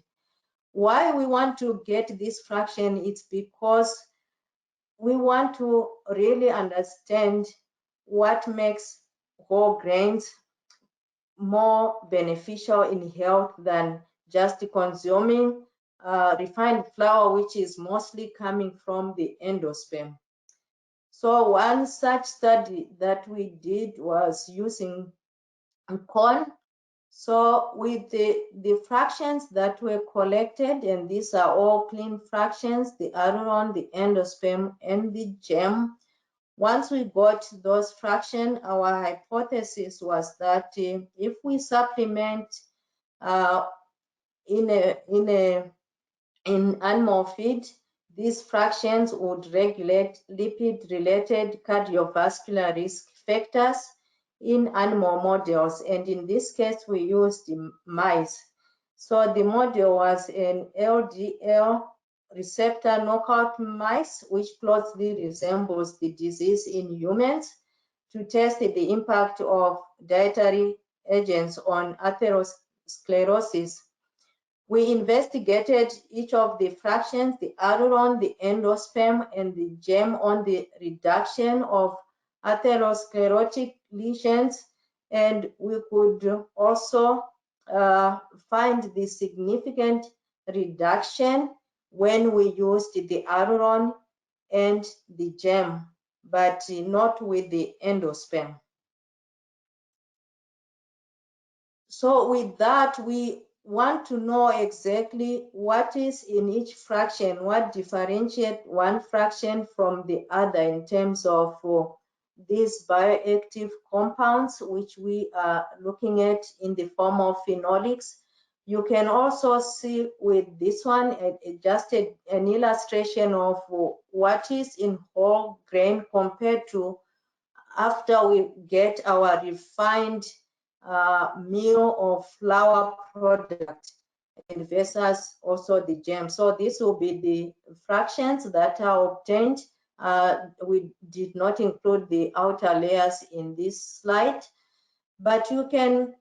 Why we want to get this fraction? It's because we want to really understand what makes whole grains more beneficial in health than just consuming refined flour, which is mostly coming from the endosperm. So one such study that we did was using corn. So with the fractions that were collected, and these are all clean fractions, the aluron, the endosperm, and the gem. Once we got those fractions, our hypothesis was that if we supplement in animal feed, these fractions would regulate lipid-related cardiovascular risk factors in animal models. And in this case, we used mice. So the model was an LDL receptor knockout mice, which closely resembles the disease in humans, to test the impact of dietary agents on atherosclerosis. We investigated each of the fractions, the aluron, the endosperm, and the gem, on the reduction of atherosclerotic lesions, and we could also find the significant reduction when we used the aluron and the gem, but not with the endosperm. So with that, we want to know exactly what is in each fraction, what differentiates one fraction from the other in terms of these bioactive compounds, which we are looking at in the form of phenolics. You can also see with this one just an illustration of what is in whole grain compared to after we get our refined meal or flour product, and versus also the gem. So this will be the fractions that are obtained. We did not include the outer layers in this slide, but you can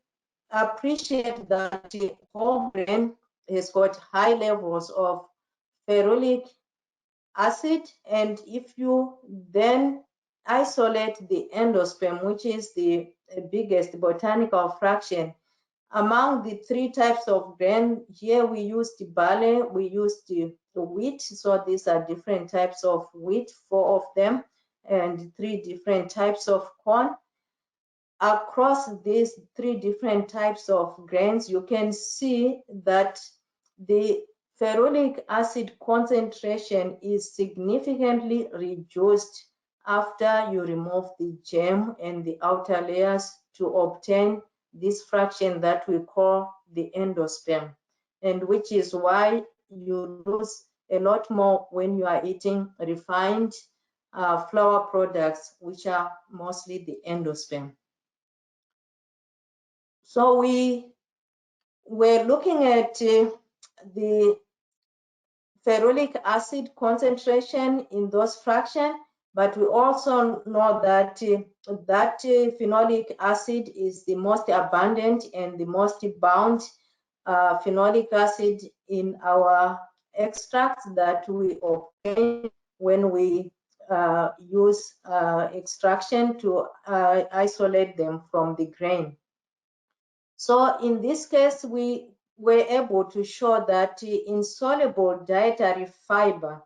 appreciate that whole grain has got high levels of ferulic acid, and if you then isolate the endosperm, which is the biggest botanical fraction, among the three types of grain, here we used barley, we used the wheat, so these are different types of wheat, 4 of them, and 3 different types of corn. Across these 3 different types of grains, you can see that the ferulic acid concentration is significantly reduced after you remove the gem and the outer layers to obtain this fraction that we call the endosperm, and which is why you lose a lot more when you are eating refined flour products, which are mostly the endosperm. So we were looking at the ferulic acid concentration in those fractions, but we also know that phenolic acid is the most abundant and the most bound phenolic acid in our extracts that we obtain when we use extraction to isolate them from the grain. So in this case, we were able to show that insoluble dietary fiber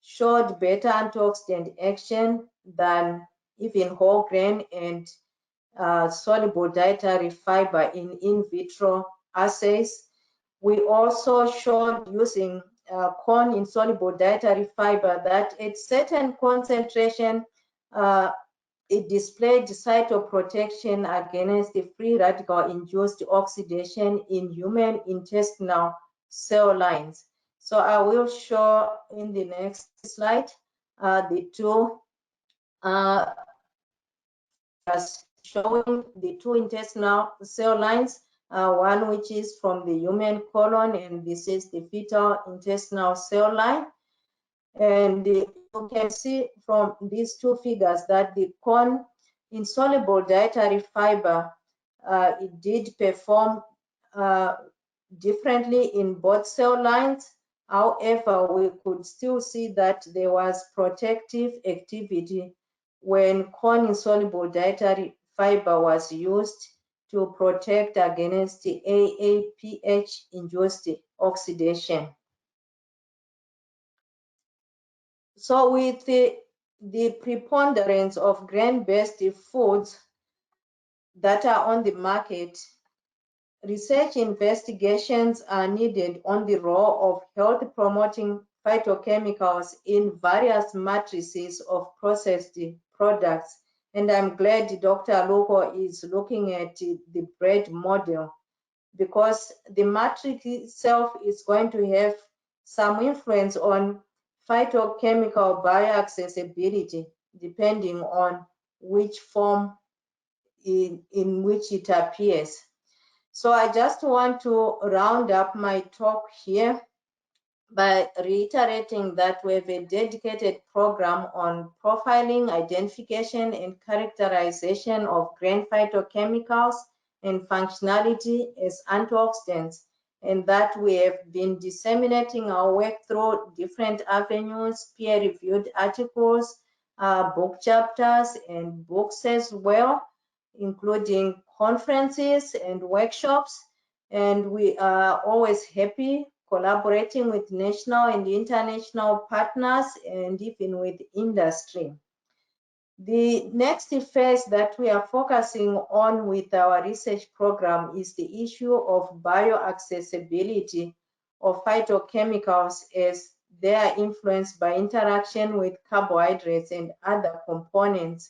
showed better antioxidant action than even whole grain and soluble dietary fiber in vitro assays. We also showed using corn insoluble dietary fiber that at certain concentration, it displayed cytoprotection against the free radical-induced oxidation in human intestinal cell lines. So I will show in the next slide the two showing the 2 intestinal cell lines, one which is from the human colon, and this is the fetal intestinal cell line. And you can see from these 2 figures that the corn insoluble dietary fiber, it did perform differently in both cell lines. However, we could still see that there was protective activity when corn insoluble dietary fiber was used to protect against the AAPH-induced oxidation. So with the preponderance of grain-based foods that are on the market, research investigations are needed on the role of health-promoting phytochemicals in various matrices of processed products. And I'm glad Dr. Luko is looking at the bread model, because the matrix itself is going to have some influence on phytochemical bioaccessibility, depending on which form in which it appears. So I just want to round up my talk here by reiterating that we have a dedicated program on profiling, identification, and characterization of grain phytochemicals and functionality as antioxidants, and that we have been disseminating our work through different avenues, peer-reviewed articles, book chapters, and books as well, including conferences and workshops. And we are always happy collaborating with national and international partners and even with industry. The next phase that we are focusing on with our research program is the issue of bioaccessibility of phytochemicals as they are influenced by interaction with carbohydrates and other components.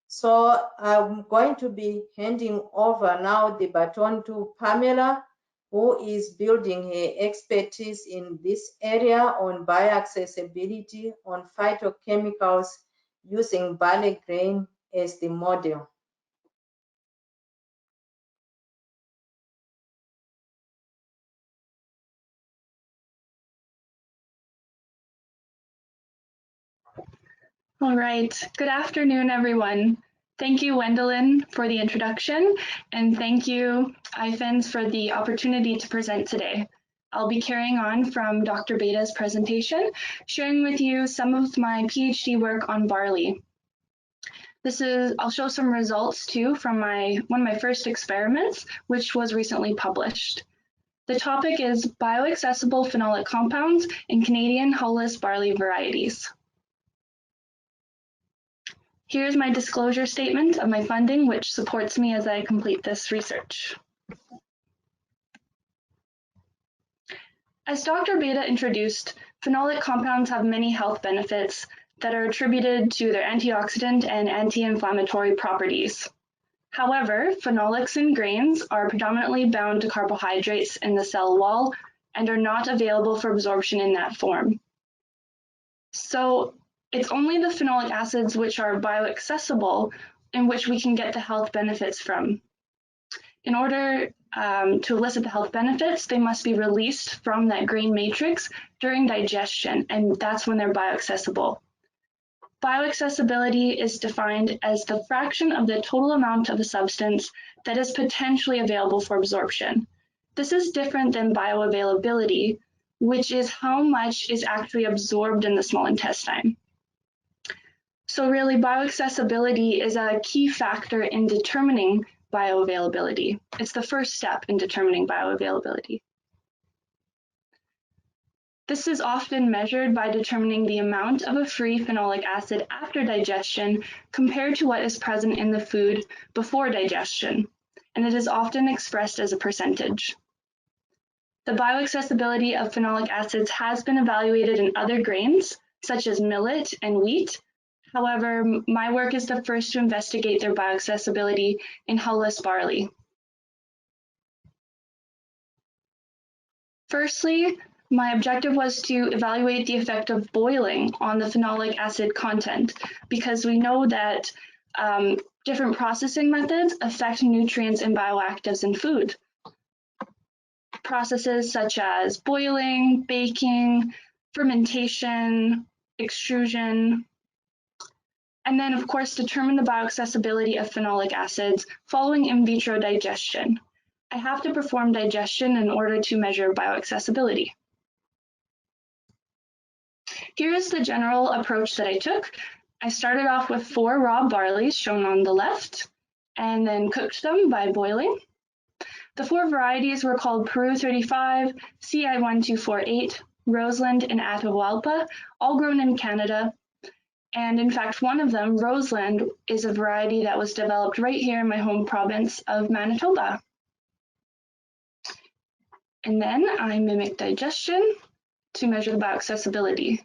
So I'm going to be handing over now the baton to Pamela, who is building her expertise in this area on bioaccessibility on phytochemicals using barley grain as the model. All right, good afternoon, everyone. Thank you, Wendelin, for the introduction, and thank you, IFENS, for the opportunity to present today. I'll be carrying on from Dr. Beta's presentation, sharing with you some of my PhD work on barley. I'll show some results too from one of my first experiments, which was recently published. The topic is bioaccessible phenolic compounds in Canadian hulless barley varieties. Here's my disclosure statement of my funding, which supports me as I complete this research. As Dr. Beta introduced, phenolic compounds have many health benefits that are attributed to their antioxidant and anti-inflammatory properties. However, phenolics in grains are predominantly bound to carbohydrates in the cell wall and are not available for absorption in that form. So it's only the phenolic acids which are bioaccessible in which we can get the health benefits from. In order to elicit the health benefits, they must be released from that grain matrix during digestion, and that's when they're bioaccessible. Bioaccessibility is defined as the fraction of the total amount of a substance that is potentially available for absorption. This is different than bioavailability, which is how much is actually absorbed in the small intestine. So really, bioaccessibility is a key factor in determining bioavailability. It's the first step in determining bioavailability. This is often measured by determining the amount of a free phenolic acid after digestion compared to what is present in the food before digestion, and it is often expressed as a percentage. The bioaccessibility of phenolic acids has been evaluated in other grains, such as millet and wheat. However, my work is the first to investigate their bioaccessibility in hulless barley. Firstly, my objective was to evaluate the effect of boiling on the phenolic acid content, because we know that different processing methods affect nutrients and bioactives in food. Processes such as boiling, baking, fermentation, extrusion, and then of course determine the bioaccessibility of phenolic acids following in vitro digestion. I have to perform digestion in order to measure bioaccessibility. Here is the general approach that I took. I started off with 4 raw barleys shown on the left, and then cooked them by boiling. The 4 varieties were called Peru 35, CI 1248, Roseland, and Atahualpa, all grown in Canada. And in fact, one of them, Roseland, is a variety that was developed right here in my home province of Manitoba. And then I mimic digestion to measure the bioaccessibility.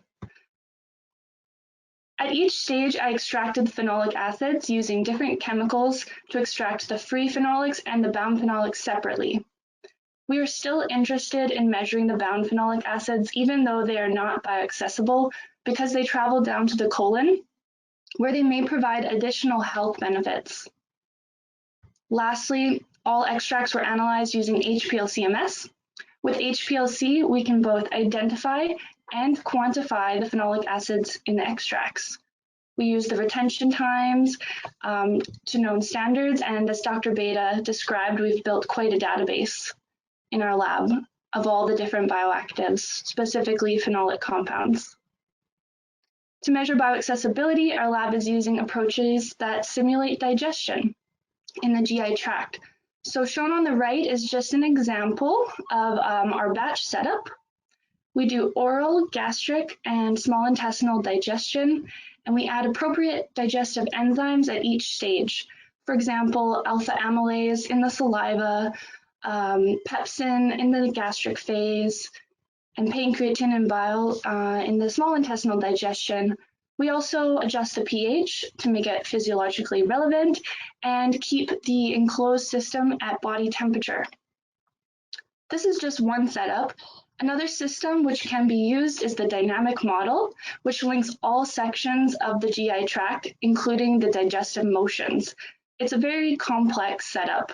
At each stage, I extracted the phenolic acids using different chemicals to extract the free phenolics and the bound phenolics separately. We are still interested in measuring the bound phenolic acids, even though they are not bioaccessible, because they travel down to the colon, where they may provide additional health benefits. Lastly, all extracts were analyzed using HPLC-MS, With HPLC, we can both identify and quantify the phenolic acids in the extracts. We use the retention times to known standards, and as Dr. Beta described, we've built quite a database in our lab of all the different bioactives, specifically phenolic compounds. To measure bioaccessibility, our lab is using approaches that simulate digestion in the GI tract. So shown on the right is just an example of our batch setup. We do oral, gastric, and small intestinal digestion, and we add appropriate digestive enzymes at each stage. For example, alpha amylase in the saliva, pepsin in the gastric phase, and pancreatin and bile in the small intestinal digestion. We also adjust the pH to make it physiologically relevant and keep the enclosed system at body temperature. This is just one setup. Another system which can be used is the dynamic model, which links all sections of the GI tract, including the digestive motions. It's a very complex setup,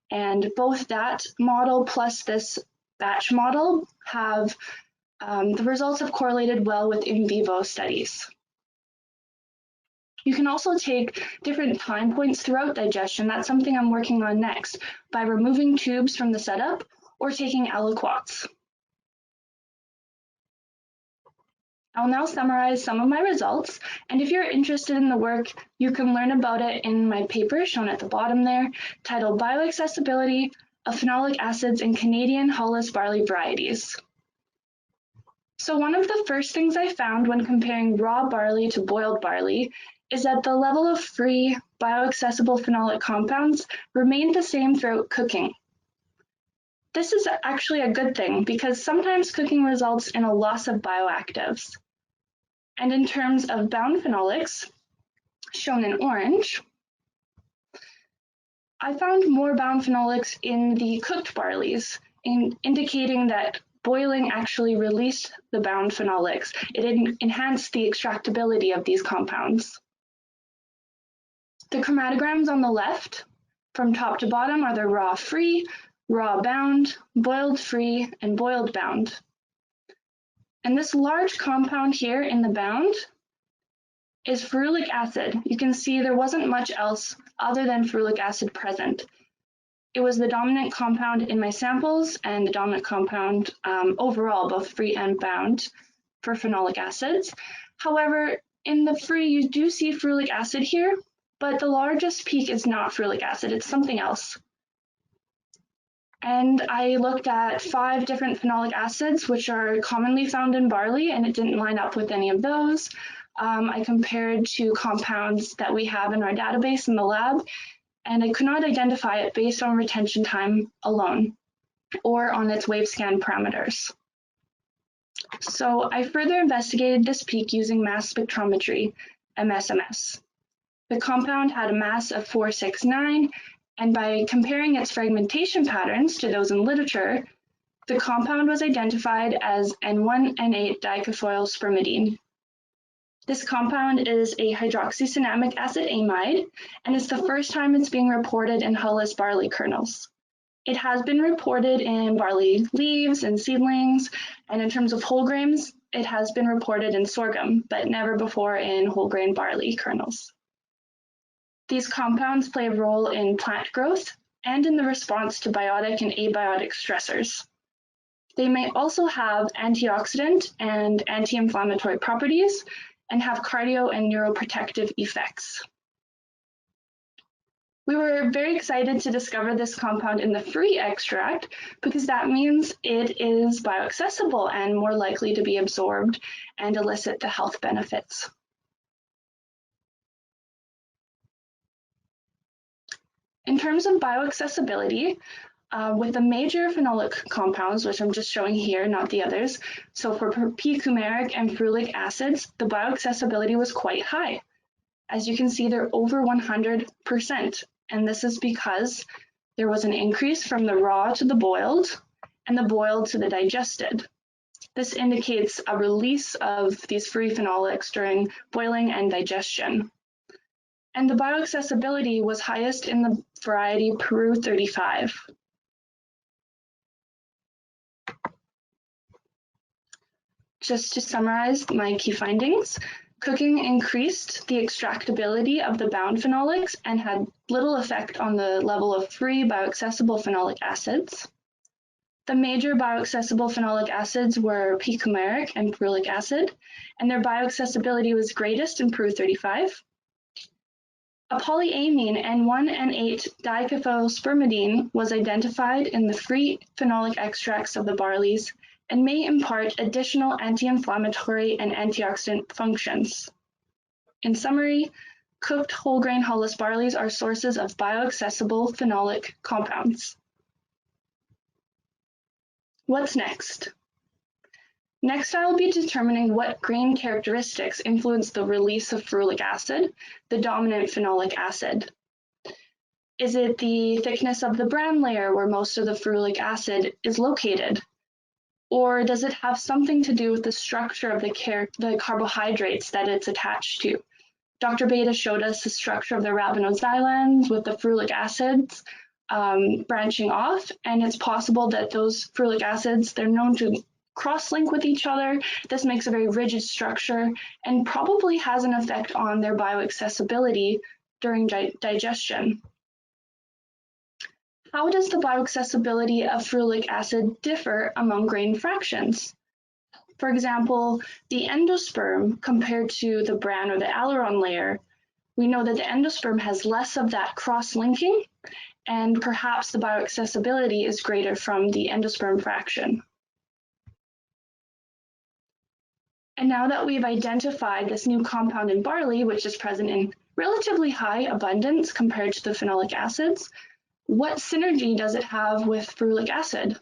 and both that model plus this batch model have the results have correlated well with in vivo studies. You can also take different time points throughout digestion. That's something I'm working on next by removing tubes from the setup or taking aliquots. I'll now summarize some of my results, and if you're interested in the work, you can learn about it in my paper shown at the bottom there, titled Bioaccessibility of Phenolic Acids in Canadian Hulless Barley Varieties. So one of the first things I found when comparing raw barley to boiled barley is that the level of free bioaccessible phenolic compounds remained the same throughout cooking. This is actually a good thing because sometimes cooking results in a loss of bioactives. And in terms of bound phenolics, shown in orange, I found more bound phenolics in the cooked barleys, indicating that boiling actually released the bound phenolics. It enhanced the extractability of these compounds. The chromatograms on the left, from top to bottom, are the raw free, raw bound, boiled free, and boiled bound. And this large compound here in the bound is ferulic acid. You can see there wasn't much else other than ferulic acid present. It was the dominant compound in my samples and the dominant compound overall, both free and bound, for phenolic acids. However, in the free, you do see ferulic acid here, but the largest peak is not ferulic acid, it's something else. And I looked at 5 different phenolic acids, which are commonly found in barley, and it didn't line up with any of those. I compared to compounds that we have in our database in the lab, and I could not identify it based on retention time alone or on its wave scan parameters. So I further investigated this peak using mass spectrometry, MSMS. The compound had a mass of 469, and by comparing its fragmentation patterns to those in literature, the compound was identified as N1N8-dicothiol spermidine. This compound is a hydroxycinnamic acid amide, and it's the first time it's being reported in hulless barley kernels. It has been reported in barley leaves and seedlings, and in terms of whole grains, it has been reported in sorghum, but never before in whole grain barley kernels. These compounds play a role in plant growth and in the response to biotic and abiotic stressors. They may also have antioxidant and anti-inflammatory properties and have cardio and neuroprotective effects. We were very excited to discover this compound in the free extract because that means it is bioaccessible and more likely to be absorbed and elicit the health benefits. In terms of bioaccessibility, with the major phenolic compounds, which I'm just showing here, not the others, so for p-coumaric and ferulic acids, the bioaccessibility was quite high. As you can see, they're over 100%, and this is because there was an increase from the raw to the boiled, and the boiled to the digested. This indicates a release of these free phenolics during boiling and digestion. And the bioaccessibility was highest in the variety Peru 35. Just to summarize my key findings, cooking increased the extractability of the bound phenolics and had little effect on the level of free bioaccessible phenolic acids. The major bioaccessible phenolic acids were p-coumaric and ferulic acid, and their bioaccessibility was greatest in Peru 35. A polyamine N1N8 dikethylspermidine was identified in the free phenolic extracts of the barleys and may impart additional anti-inflammatory and antioxidant functions. In summary, cooked whole grain hulless barleys are sources of bioaccessible phenolic compounds. What's next? Next, I will be determining what grain characteristics influence the release of ferulic acid, the dominant phenolic acid. Is it the thickness of the bran layer where most of the ferulic acid is located? Or does it have something to do with the structure of the carbohydrates that it's attached to? Dr. Beta showed us the structure of the rabinoxylans with the ferulic acids branching off, and it's possible that those ferulic acids, they're known to cross-link with each other. This makes a very rigid structure and probably has an effect on their bioaccessibility during digestion. How does the bioaccessibility of ferulic acid differ among grain fractions? For example, the endosperm compared to the bran or the aileron layer, we know that the endosperm has less of that cross-linking, and perhaps the bioaccessibility is greater from the endosperm fraction. And now that we've identified this new compound in barley, which is present in relatively high abundance compared to the phenolic acids, what synergy does it have with ferulic acid?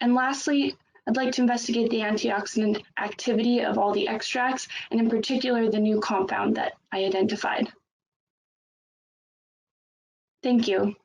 And lastly, I'd like to investigate the antioxidant activity of all the extracts, and in particular, the new compound that I identified. Thank you.